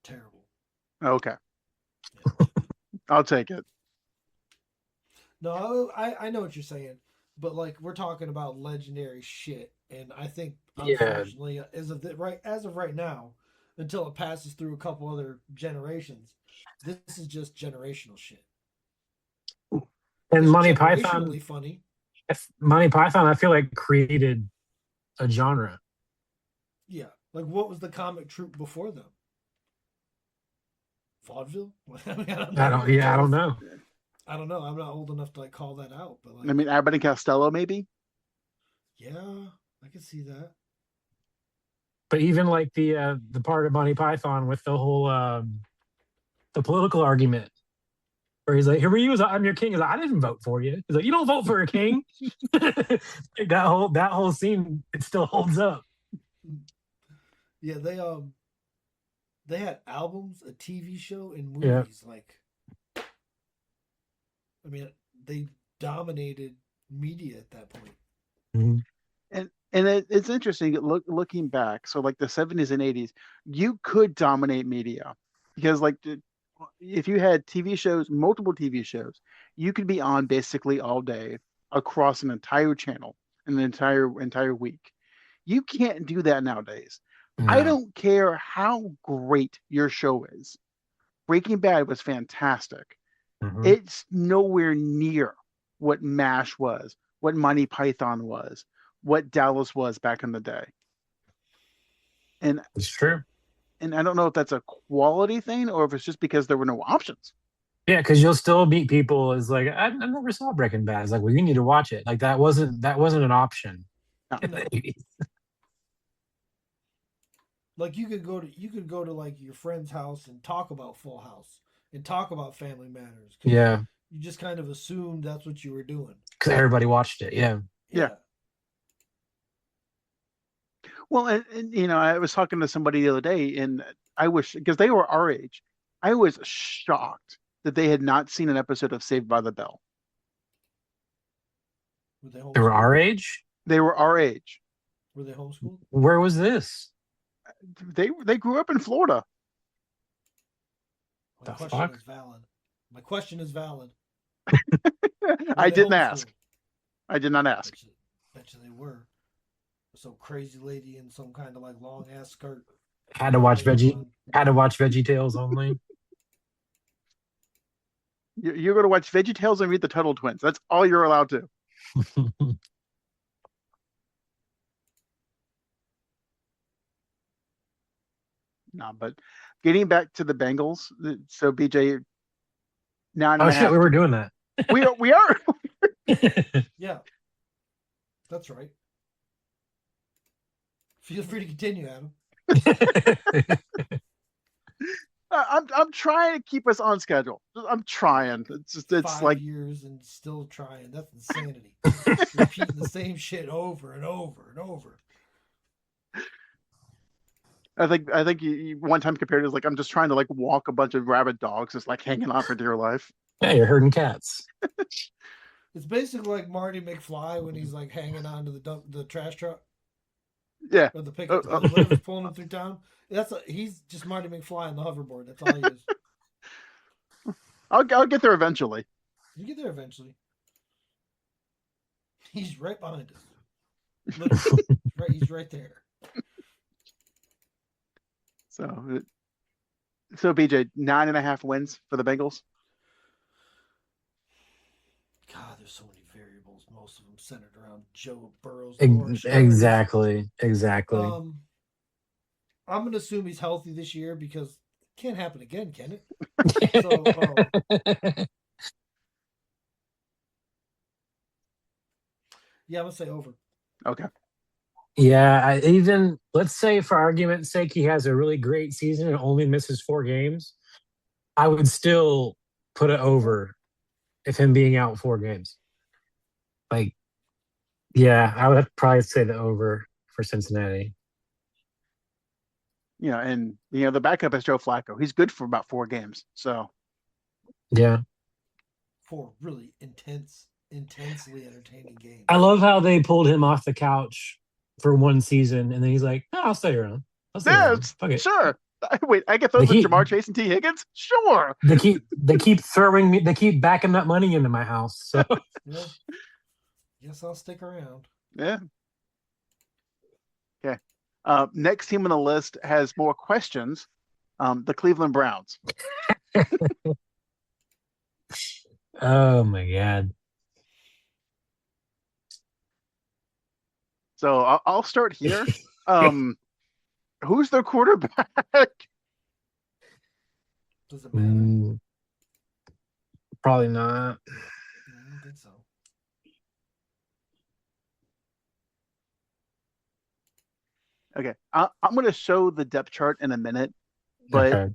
terrible. Okay, Yeah. I'll take it. No, I know what you're saying, but like we're talking about legendary shit, and I think Yeah. unfortunately, as of right now, until it passes through a couple other generations, this is just generational shit. And It's generationally funny. Monty Python, I feel like created a genre. Yeah, like what was the comic troupe before them? Vaudeville? I mean, I don't know. I don't know. I'm not old enough to like call that out, but I like, mean, Abbott and Costello, maybe. yeah, I can see that. But even like the part of Monty Python with the whole the political argument where he's like, "Here you, I'm your king." He's like, "I didn't vote for you." He's like, "You don't vote for a king." Like that whole scene, it still holds up. Yeah, they had albums, a TV show, and Yeah. movies. Like, I mean, they dominated media at that point. Mhm. And it's interesting looking back. So like the 70s and 80s, you could dominate media because like if you had TV shows, multiple TV shows, you could be on basically all day across an entire channel, an entire week. You can't do that nowadays. I No. don't care how great your show is. Breaking Bad was fantastic. Mhm. It's nowhere near what MASH was, what Monty Python was, what Dallas was back in the day. It's true. And I don't know if that's a quality thing or if it's just because there were no options. Yeah, because you'll still meet people as like, I never saw Breaking Bad. It's like, well, you need to watch it. Like that wasn't an option. No. No. Like you could go to like your friend's house and talk about Full House and talk about Family Matters because Yeah, you just kind of assumed that's what you were doing. because everybody watched it. Yeah. Yeah. Yeah. Well, I was talking to somebody the other day, and I wish because they were our age, I was shocked that they had not seen an episode of Saved by the Bell. Were they They were homeschooled? our age. They were our age. Were they homeschooled? Where was this? They grew up in Florida. My The question fuck? is valid. My question is valid. Were I they didn't ask. homeschooled? I did not ask. Bet you they were. Some crazy lady in some kind of like long ass skirt Had to watch following them Veggie. around. Had to watch Veggie Tales only. You're going to watch VeggieTales and read the Tuttle Twins. That's all you're allowed to. No, but getting back to the Bengals, so BJ, nine Oh and a shit, half. we were doing that. We are. Yeah, that's right. Feel free to continue, Adam. I'm trying to keep us on schedule. I'm trying. It's 5 years and still trying. That's insanity. Repeating the same shit over and over and over. I think you one time compared it as like I'm just trying to like walk a bunch of rabid dogs, just like hanging on for dear life. Yeah, you're herding cats. It's basically like Marty McFly when he's like hanging on to the trash truck Yeah. or the Uh, pickup, uh, whatever's pulling him through town. He's just Marty McFly on the hoverboard. That's all he is. I'll get there eventually. You get there eventually. He's right behind us. Literally, he's right there. So so BJ, 9.5 wins for the Bengals. God, there's so many variables. Most of them centered around Joe Burrow's lower extremities. Exactly. I'm gonna assume he's healthy this year because it can't happen again, can it? So, yeah, I'm gonna say over. Okay. Yeah, even let's say for argument's sake, he has a really great season and only misses 4 games. I would still put it over if him being out 4 games. Like, yeah, I would probably say the over for Cincinnati. And the backup is Joe Flacco. He's good for about 4 games. So Yeah. 4 really intensely entertaining games. I love how they pulled him off the couch for one season and then he's like, "Oh, I'll stay around. I'll stay yeah, around. Fuck it." sure. Wait, I get They those with keep Jamar Chase and T. Higgins? Sure. they keep throwing me, they keep backing that money into my house. So Yeah. Guess I'll stick around. Yeah. Okay. Next team on the list has more questions. The Cleveland Browns. oh my god. So I'll start here. Who's their quarterback? Does it matter? Probably not. I don't think so. Okay. I'm going to show the depth chart in a minute, but Okay.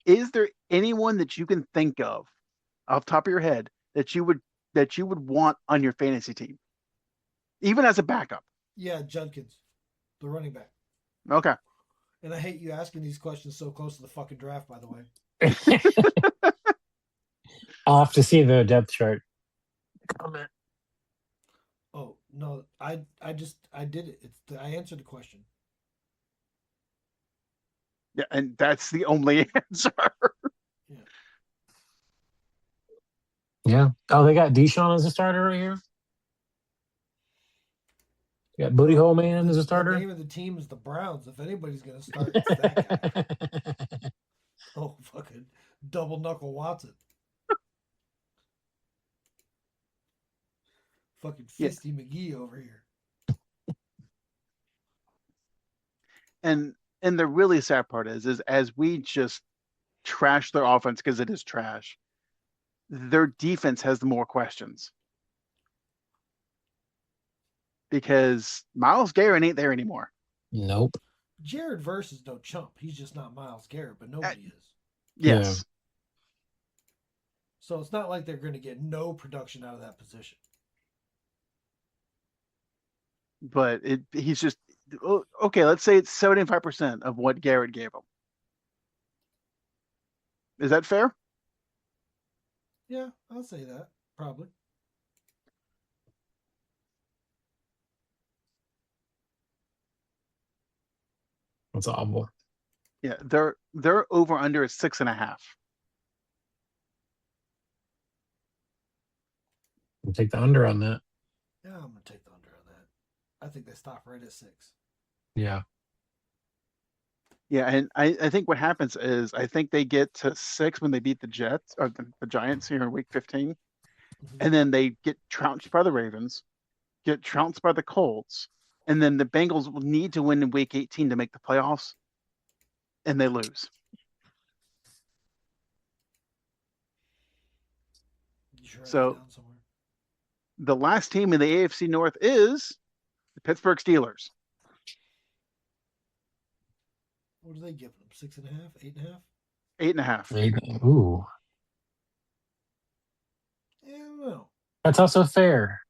is there anyone that you can think of off the top of your head that you would want on your fantasy team, even as a backup? Yeah, Judkins, the running back. Okay. And I hate you asking these questions so close to the fucking draft, by the way. I'll have to see the depth chart. Comment. Oh no, I did it. I answered the question. Yeah, and that's the only answer. Yeah. Yeah. Oh, they got Deshaun as a starter right here. You got Booty Hole Man as a The starter. name of the team is the Browns. If anybody's gonna start, it's that guy. Oh, fucking double knuckle Watson. Fucking Fisty McGee over here. And the really sad part is as we just trash their offense because it is trash. their defense has the more questions because Myles Garrett ain't there anymore. Nope. Jared Verse is no chump. He's just not Myles Garrett, but nobody is. Yes. So it's not like they're going to get no production out of that position. But he's just okay. Let's say it's 75% of what Garrett gave him. Is that fair? Yeah, I'll say that probably. That's awful. Yeah, their over under is 6.5. I'll take the under on that. Yeah, I'm gonna take the under on that. I think they stop right at 6. Yeah. Yeah, and I think what happens is I think they get to 6 when they beat the Jets or the Giants here in week 15. And then they get trounced by the Ravens, get trounced by the Colts, and then the Bengals will need to win in week 18 to make the playoffs, and they lose. So the last team in the AFC North is the Pittsburgh Steelers. What do they give them? 6.5? 8.5? 8.5. Ooh. Yeah, I don't know. That's also fair.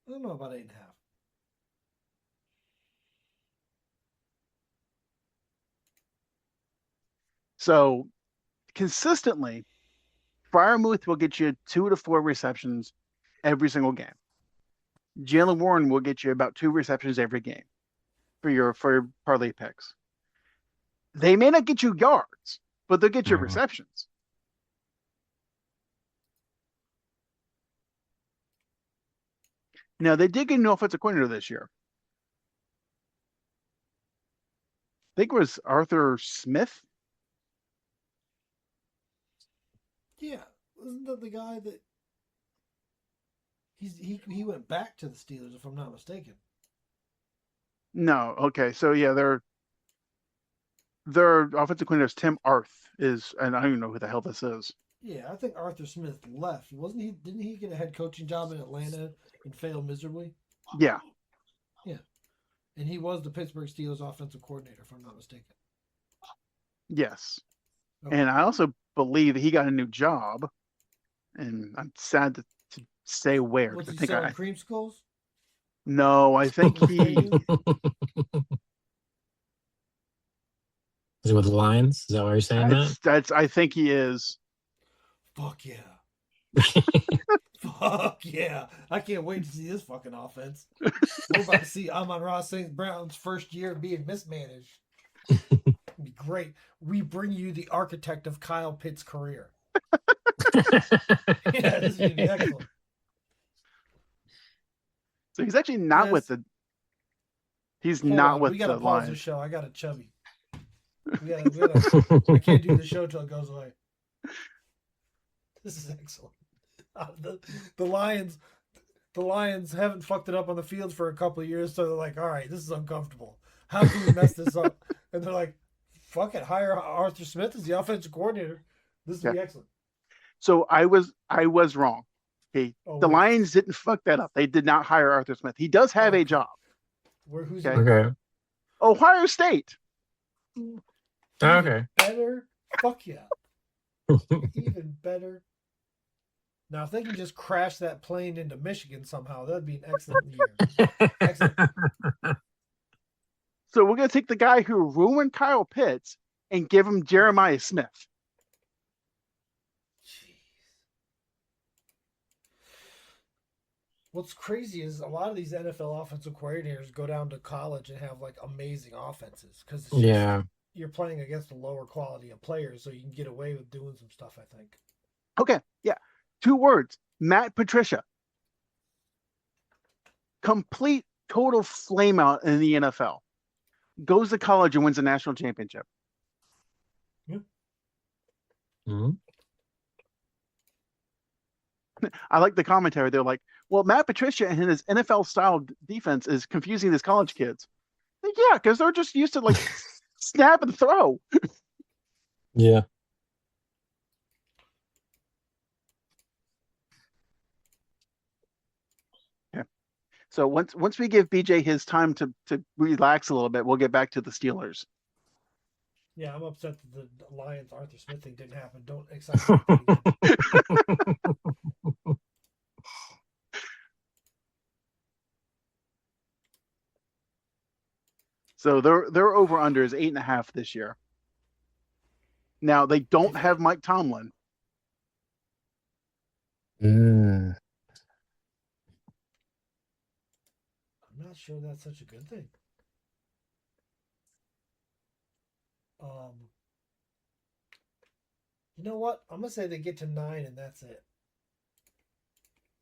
I don't know about 8.5. So consistently, Freiermuth will get you 2 to 4 receptions every single game. Jaylen Warren will get you about 2 receptions every game for your parlay picks. They may not get you yards, but they'll get you receptions. Now, they did get an offensive coordinator this year. I think it was Arthur Smith. Yeah, isn't that the guy that he went back to the Steelers, if I'm not mistaken? No, okay, so yeah, their offensive coordinator is Tim Arth and I don't even know who the hell this is. Yeah, I think Arthur Smith left. Wasn't he? Didn't he get a head coaching job in Atlanta and fail miserably? Yeah. Yeah. And he was the Pittsburgh Steelers offensive coordinator, if I'm not mistaken. Yes. Okay. And I also believe he got a new job, and I'm sad to say where. What's he selling creamsicles? No, I think he... Is it with the Lions? Is that why you're saying that? I think he is. Fuck yeah. Fuck yeah. I can't wait to see this fucking offense. We're about to see Amon-Ra St. Brown's first year being mismanaged. It'd be great. We bring you the architect of Kyle Pitt's career. Yeah, this is going to be excellent. So he's actually not with the... He's not with the Lions. We got to pause the show. I got a chubby. I can't do the show till it goes away. This is excellent. The Lions haven't fucked it up on the field for a couple of years, so they're like, all right, this is uncomfortable. How can we mess this up? And they're like, fuck it, hire Arthur Smith as the offensive coordinator. This will be excellent. So I was wrong. Okay. The Lions didn't fuck that up. They did not hire Arthur Smith. He does have a job. Who's okay? Ohio State. Okay. Better. Fuck yeah. Even better. Now, if they can just crash that plane into Michigan somehow, that'd be an excellent year. Excellent. So we're going to take the guy who ruined Kyle Pitts and give him Jeremiah Smith. Jeez. What's crazy is a lot of these NFL offensive coordinators go down to college and have like amazing offenses because you're playing against a lower quality of players, so you can get away with doing some stuff, I think. Okay, yeah. 2 words. Matt Patricia. Complete, total flameout in the NFL. Goes to college and wins a national championship. Yeah. Mm-hmm. I like the commentary. They're like, well, Matt Patricia and his NFL-style defense is confusing these college kids. Like, yeah, because they're just used to, like, snap and throw. Yeah. So once we give BJ his time to relax a little bit, we'll get back to the Steelers. Yeah, I'm upset that the Lions Arthur Smith thing didn't happen. Don't excite me again. So their over under is 8.5 this year. Now they don't have Mike Tomlin. I'm not sure that's such a good thing. You know what? I'm gonna say they get to 9 and that's it.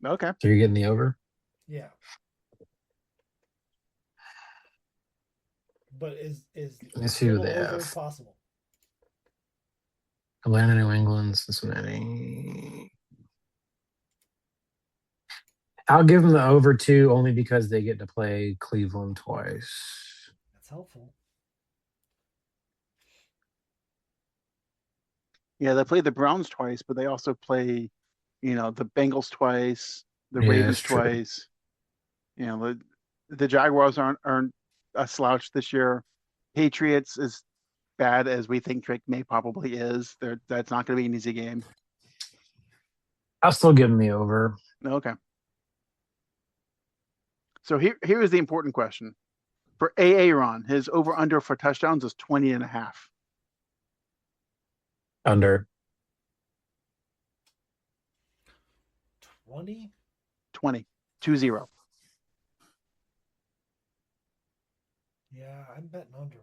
Okay. So you're getting the over? Yeah. But Let's see who they over have. as possible. Atlanta, New England, Cincinnati. I'll give them the over 2 only because they get to play Cleveland twice. That's helpful. Yeah, they play the Browns twice, but they also play, the Bengals twice, the Ravens twice. The Jaguars aren't a slouch this year. Patriots, as bad as we think Drake May probably is, that's not going to be an easy game. I'll still give them the over. Okay. So here is the important question. For Aaron, his over-under for touchdowns is 20.5. Under. 20? 20. 20. Yeah, I'm betting under.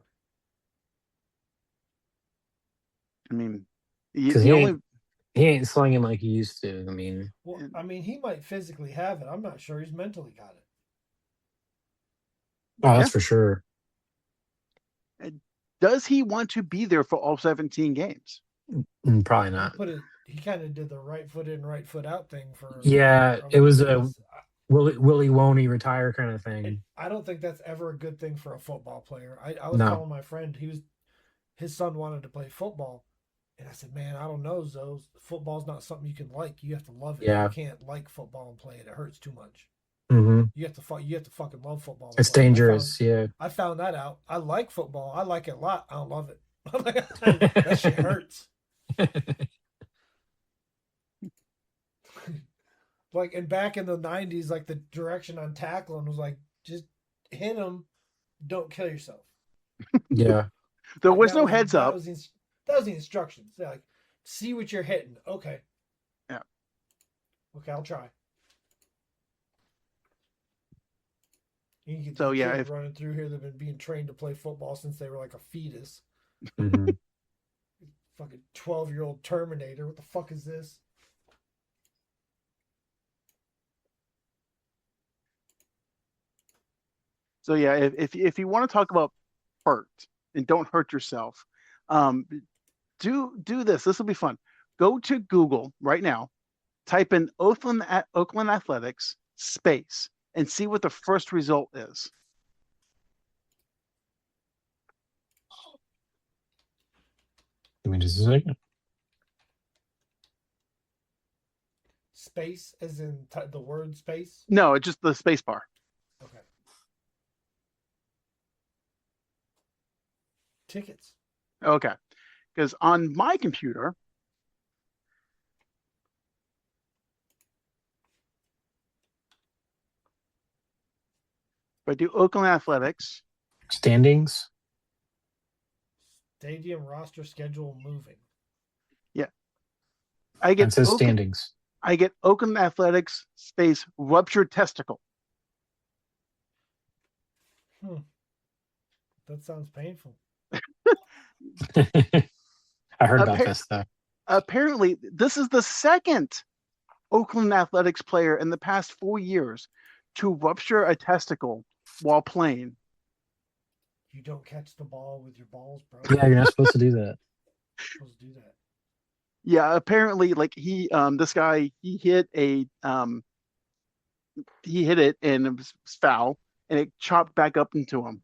I mean, he ain't slinging like he used to. He might physically have it. I'm not sure he's mentally got it. Oh, that's for sure. Does he want to be there for all 17 games? Probably not. He kind of did the right foot in, right foot out thing for. Yeah, it was a Willie won't he retire kind of thing. I don't think that's ever a good thing for a football player. I was telling my friend his son wanted to play football, and I said, man, I don't know, Zoe. Football's not something you can like. You have to love it. Yeah. You can't like football and play it. It hurts too much. Mm-hmm. You have to fucking love football. It's dangerous. I found that out. I like football. I like it a lot. I don't love it. That shit hurts. And back in the 90s, the direction on tackling was just hit him, don't kill yourself. Yeah. There was no heads up. That was the instructions. They're see what you're hitting. Okay. Yeah. Okay, I'll try. You can kids running through here that have been being trained to play football since they were a fetus. Mm-hmm. Fucking 12-year-old Terminator. What the fuck is this? So yeah, if you want to talk about hurt and don't hurt yourself, do this. This will be fun. Go to Google right now, type in Oakland Athletics space, and see what the first result is. Give me just a second. Space, as in the word space? No, it's just the space bar. Okay. Tickets. Okay. Because on my computer, if I do Oakland Athletics. Standings. Stadium roster schedule moving. Yeah. I get standings. I get Oakland Athletics space ruptured testicle. That sounds painful. I heard about this though. Apparently, this is the second Oakland Athletics player in the past 4 years to rupture a testicle while playing. You don't catch the ball with your balls, bro. Yeah, you're not supposed to do that. Supposed to do that. Yeah, apparently, this guy, he hit it and it was foul, and it chopped back up into him.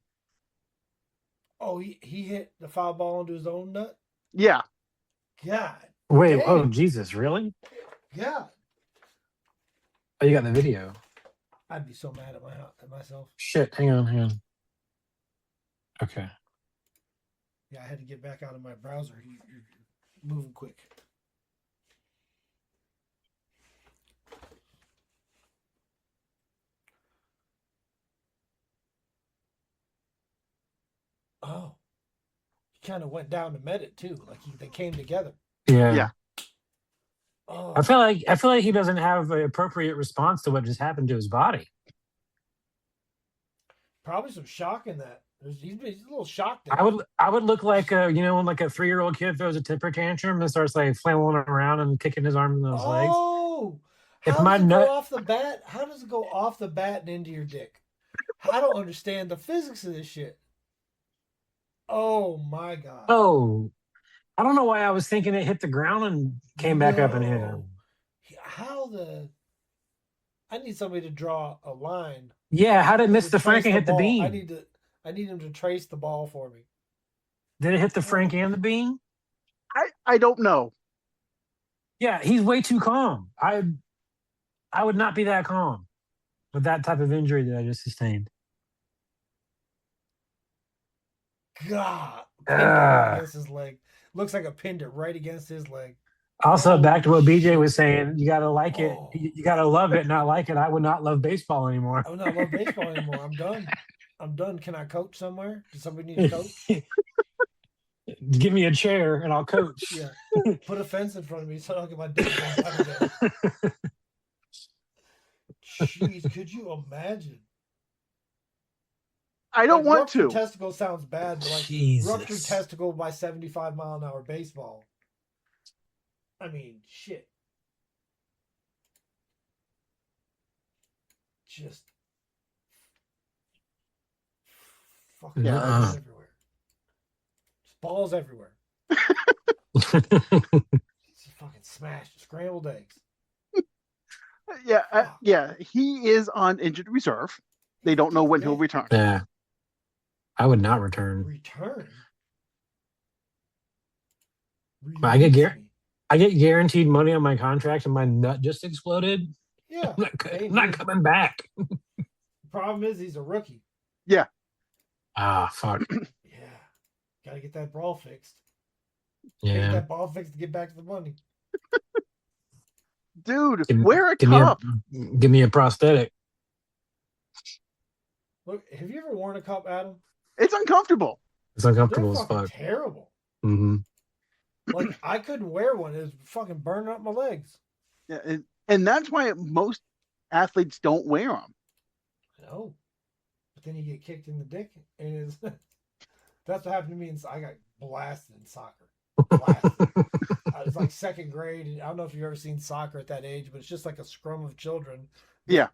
Oh, he hit the foul ball into his own nut? Yeah. God. Wait, damn. oh Jesus, really? God. Oh, you got the video. I'd be so mad at myself. Shit, hang on. Okay. Yeah, I had to get back out of my browser. You're moving quick. Oh, he kind of went down and met it too. Like they came together. Yeah. Oh, I feel like he doesn't have the appropriate response to what just happened to his body. probably some shock in that. He's a little shocked. I would look like when like a 3-year-old kid throws a temper tantrum and starts like flailing around and kicking his arms and his legs. Oh, If how my does it nut go off the bat? How does it go off the bat and into your dick? I don't understand the physics of this shit. Oh my god. Oh, I don't know why I was thinking it hit the ground and came back up and hit him. How the? I need somebody to draw a line. Yeah, how did it miss the Frank trace and hit the ball. beam? I need him to trace the ball for me. Did it hit the Frank and the beam? I don't know. Yeah, he's way too calm. I would not be that calm with that type of injury that I just sustained. God, pinned it right against his leg. Looks like I pinned it right against his leg. Also, back to what BJ was saying, you gotta like it. You gotta love it, not like it. I would not love baseball anymore. I would not love baseball anymore. I'm done. I'm done. Can I coach somewhere? Does somebody need a coach? Give me a chair and I'll coach. Yeah. Put a fence in front of me so I don't get my dick out again. Jeez, could you imagine? I don't want to. Ruptured testicle sounds bad, but like Jesus. ruptured testicle by 75-mile-an-hour baseball. I mean, shit. Just fucking balls everywhere. Just balls everywhere. Just fucking smashed, scrambled eggs. Yeah. He is on injured reserve. They don't know when he'll return. Yeah, I would not return. Return. I get guaranteed money on my contract, and my nut just exploded. Yeah, I'm not coming back. The problem is he's a rookie. Yeah. Ah, fuck. Yeah, gotta get that ball fixed. Yeah, get that ball fixed to get back to the money. Dude, wear a cup. Give me a prosthetic. Look, have you ever worn a cup, Adam? It's uncomfortable. It's uncomfortable They're as fuck. Terrible. Mm-hmm. Like I couldn't wear one. It was fucking burning up my legs. Yeah, and that's why most athletes don't wear them. No, but then you get kicked in the dick, and that's what happened to me. I got blasted in soccer. I was like second grade, and I don't know if you've ever seen soccer at that age, but it's just like a scrum of children. Yeah.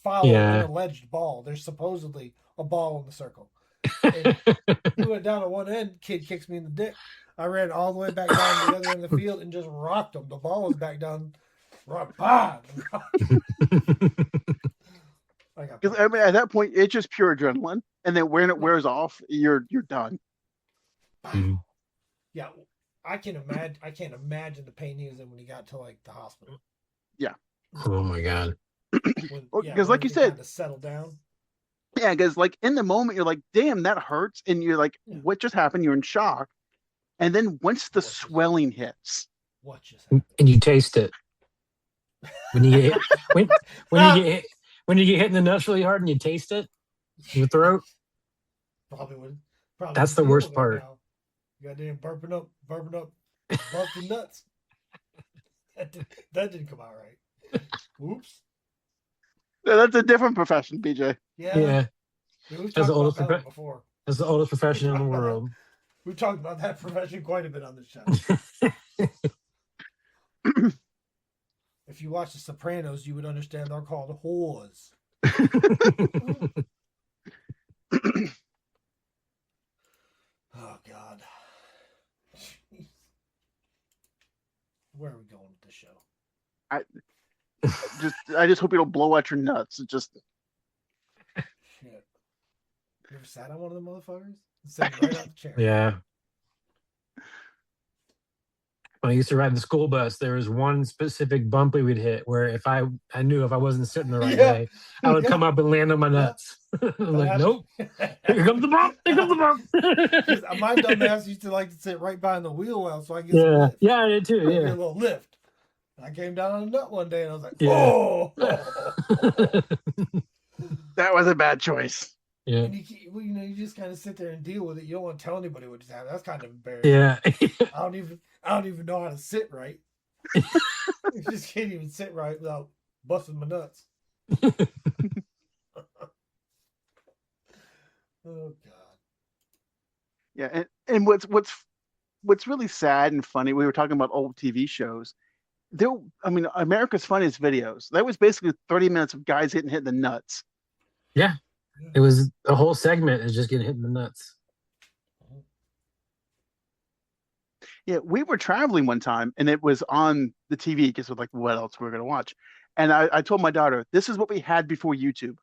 Follow an alleged ball. There's supposedly a ball in the circle. And we went down to one end. Kid kicks me in the dick. I ran all the way back down to the other end of the field and just rocked him. The ball was back down. I mean, at that point, it's just pure adrenaline, and then when it wears off, you're done. Yeah, I can't imagine the pain he was in when he got to like the hospital. Yeah. Oh my god. Because like you said, to settle down. Yeah, because like in the moment you're like, damn, that hurts, and you're like, what just happened? You're in shock, and then once the swelling hits, what just happened? And you taste it when you get hit, when you get hit in the nuts really hard and you taste it in your throat. Probably would. That's the worst part. Goddamn burping up, busting nuts. That didn't come out right. Oops. That's a different profession, BJ. Yeah. We've talked about that before. That's the oldest profession in the world. We've talked about that profession quite a bit on this show. If you watch The Sopranos, you would understand they're called whores. Oh, God. Where are we going with this show? I just hope you don't blow out your nuts. It just shit. You ever sat on one of them motherfuckers? Sat right out the chair. Yeah. when I used to ride the school bus, there was one specific bump we would hit where if I knew if I wasn't sitting the right way, I would come up and land on my nuts. I'm like, nope, here comes the bump. Here comes the bump. Because my dumb ass used to like to sit right behind the wheel well so I can get some lift. Yeah, I did too. Get Yeah. a little lift. I came down on a nut one day and I was like, oh. That was a bad choice. Yeah. And you just kind of sit there and deal with it. You don't want to tell anybody what just happened. That's kind of embarrassing. Yeah. I don't even know how to sit right. I just can't even sit right without busting my nuts. Oh God. Yeah, and what's really sad and funny, we were talking about old TV shows. America's Funniest Videos. That was basically 30 minutes of guys getting hit in the nuts. Yeah. It was a whole segment is just getting hit in the nuts. Yeah, we were traveling one time and it was on the TV because we're like, what else we're going to watch? And I told my daughter, this is what we had before YouTube.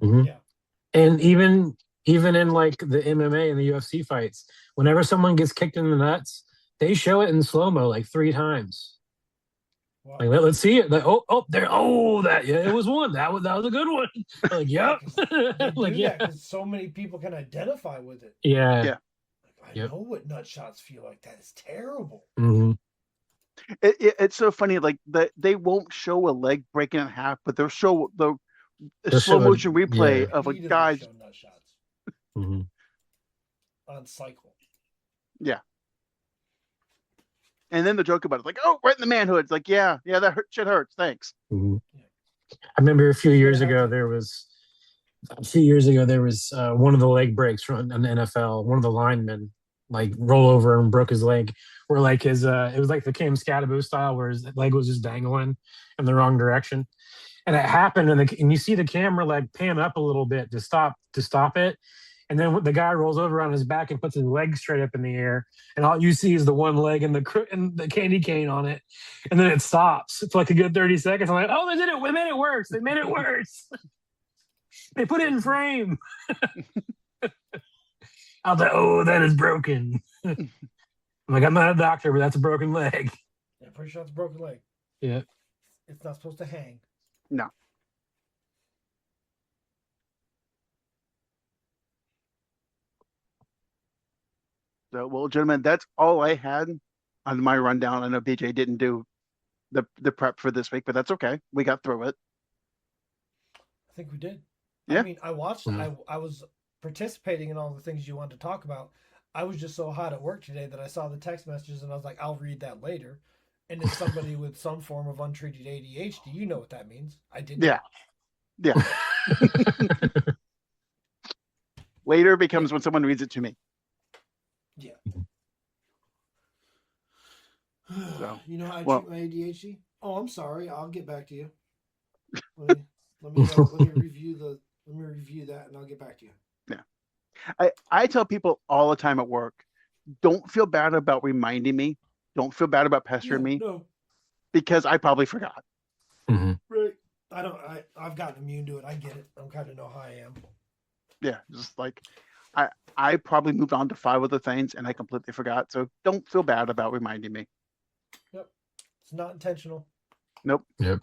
Mm-hmm. Yeah. And even in like the MMA and the UFC fights, whenever someone gets kicked in the nuts, they show it in slow-mo like 3 times. Wow. Like, let's see it. Like, it was one. That was a good one. Like, yep. Because so many people can identify with it. Yeah. I know what nut shots feel like. That is terrible. Mm-hmm. It's so funny. Like they won't show a leg breaking in half, but they'll show the slow motion replay of a guy's nut shots mm-hmm. on cycle. Yeah. And then the joke about it, like, oh, right in the manhood. It's like, yeah, that shit hurts. Thanks. Mm-hmm. I remember a few years ago there was one of the leg breaks from an NFL. One of the linemen like roll over and broke his leg. Where like his it was like the Cam Scadaboo style, where his leg was just dangling in the wrong direction, and it happened. And you see the camera like pan up a little bit to stop it. And then the guy rolls over on his back and puts his leg straight up in the air, and all you see is the one leg and the candy cane on it, and then it stops for like a good 30 seconds. I'm like, oh, they did it! They made it worse. They made it worse. They put it in frame. I was like, oh, that is broken. I'm like, I'm not a doctor, but that's a broken leg. Yeah, pretty sure it's a broken leg. Yeah, it's not supposed to hang. No. So, well, gentlemen, that's all I had on my rundown. I know BJ didn't do the prep for this week, but that's okay. We got through it. I think we did. Yeah. I mean, I watched. I was participating in all the things you wanted to talk about. I was just so hot at work today that I saw the text messages and I was like, I'll read that later. And as somebody with some form of untreated ADHD, you know what that means. I didn't. Yeah. Later becomes when someone reads it to me. Yeah. So, you know how I treat my ADHD? Oh, I'm sorry. I'll get back to you. Let me review that and I'll get back to you. Yeah. I tell people all the time at work, don't feel bad about reminding me. Don't feel bad about pestering me. No. Because I probably forgot. Mm-hmm. Right. I've gotten immune to it. I get it. I'm kind of know how I am. Yeah. Just like I probably moved on to 5 other things and I completely forgot. So don't feel bad about reminding me. Yep. It's not intentional. Nope. Yep.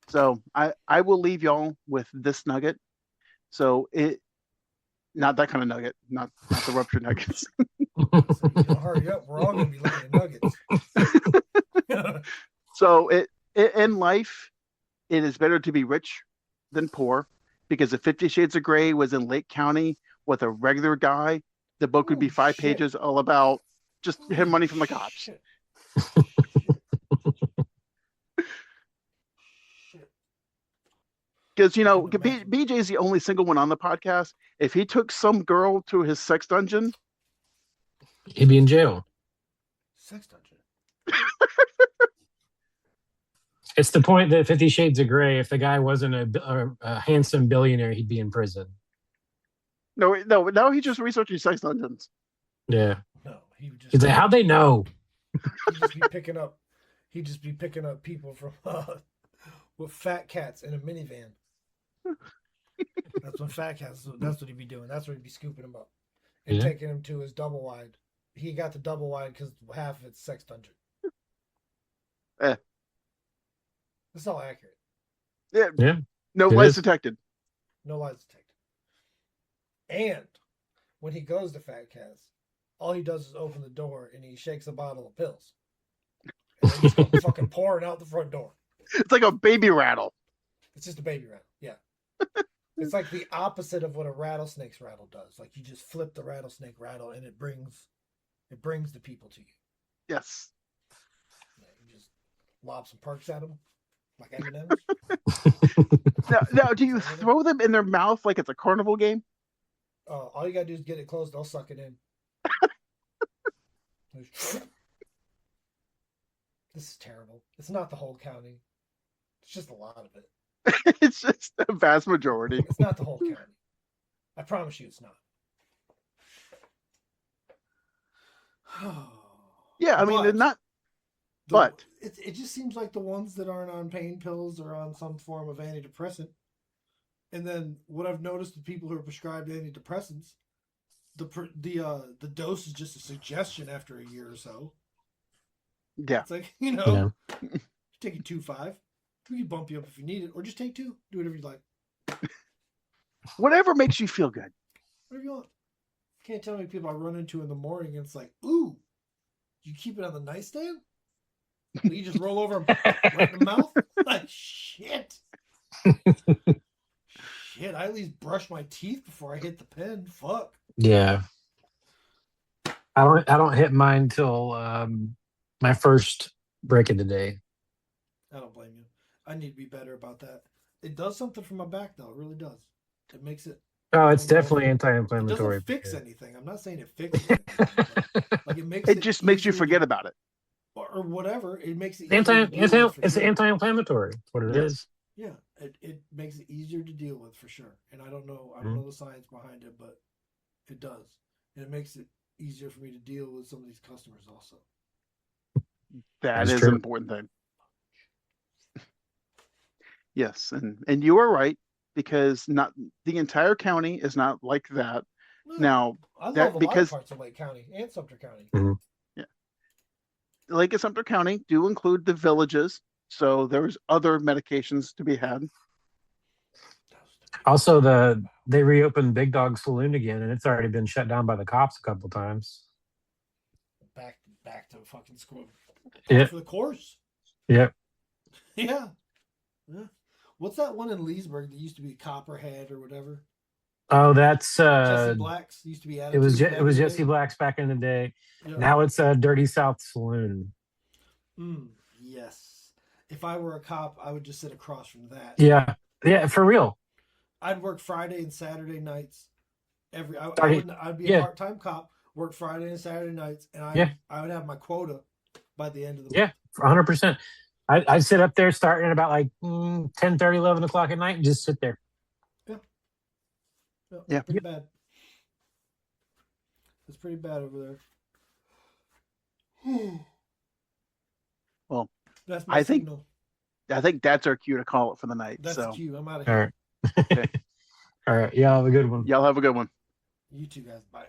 So I will leave y'all with this nugget. So not that kind of nugget, not the rupture nuggets. So, hurry up. We're all going to be looking at nuggets. So in life, it is better to be rich than poor, because if 50 Shades of Grey was in Lake County with a regular guy, the book would be 5 pages all about just him money from the cops. Because, BJ is the only single one on the podcast. If he took some girl to his sex dungeon, he'd be in jail. Sex dungeon. It's the point that 50 Shades of Grey, if the guy wasn't a handsome billionaire, he'd be in prison. No, now he's just researching sex dungeons. Yeah. No, he's like, how'd they know? He'd just be picking up people from with fat cats in a minivan. That's what he'd be doing. That's what he'd be scooping them up. and taking him to his double wide. He got the double wide because half of it's sex dungeon. Eh. That's all accurate. Yeah. No lies detected. No lies detected. And when he goes to Fat Cats, all he does is open the door and he shakes a bottle of pills. And they just go fucking pouring out the front door. It's like a baby rattle. It's just a baby rattle. Yeah. It's like the opposite of what a rattlesnake's rattle does. Like you just flip the rattlesnake rattle and it brings the people to you. Yes. Yeah, you just lob some perks at them like M&M's. Now, do you throw them in their mouth like it's a carnival game? All you gotta do is get it close. They'll suck it in. This is terrible. It's not the whole county. It's just a lot of it. It's just a vast majority. It's not the whole county. I promise you it's not. Yeah, I mean, they're not. But it just seems like the ones that aren't on pain pills are on some form of antidepressant. And then what I've noticed with people who are prescribed antidepressants, the dose is just a suggestion after a year or so. Yeah. It's like, taking 2.5. We can bump you up if you need it, or just take 2. Do whatever you like. Whatever makes you feel good. Whatever you want. Can't tell me people I run into in the morning and it's like, ooh, you keep it on the nightstand? You just roll over and right in the mouth? Like, shit. Shit, I at least brush my teeth before I hit the pen. Fuck. Yeah. I don't hit mine till my first break of the day. I don't blame you. I need to be better about that. It does something for my back, though. It really does. It makes it. Oh, it's definitely anti-inflammatory. It doesn't fix anything. I'm not saying it fixes anything. Like it just makes you forget about it. Or whatever. It makes it it's anti-inflammatory. That's what it is. Yeah. It makes it easier to deal with for sure. And I don't know the science behind it, but it does. And it makes it easier for me to deal with some of these customers also. That's an important thing. Yes, and you are right, because not the entire county is not like that. No, now I love a lot of parts of Lake County and Sumter County. Mm-hmm. Yeah, Lake and Sumter County do include the villages, so there's other medications to be had. Also, they reopened Big Dog Saloon again, and it's already been shut down by the cops a couple times. Back to fucking school. Yeah. For the course. Yep. Yeah. What's that one in Leesburg that used to be Copperhead or whatever? Oh, that's Jesse Black's used to be. It was Jesse Black's back in the day. Yeah. Now it's Dirty South Saloon. Yes. If I were a cop, I would just sit across from that. Yeah, for real. I'd work Friday and Saturday nights. I'd be a part-time cop, work Friday and Saturday nights, and I would have my quota by the end of the month. 100%. I'd sit up there starting at about like 10:30, 11 o'clock at night and just sit there. Yeah. Pretty bad. It's pretty bad over there. Well, that's my signal. I think that's our cue to call it for the night. That's the cue. I'm out of here. All right. All right. Y'all have a good one. Y'all have a good one. You two guys. Bye.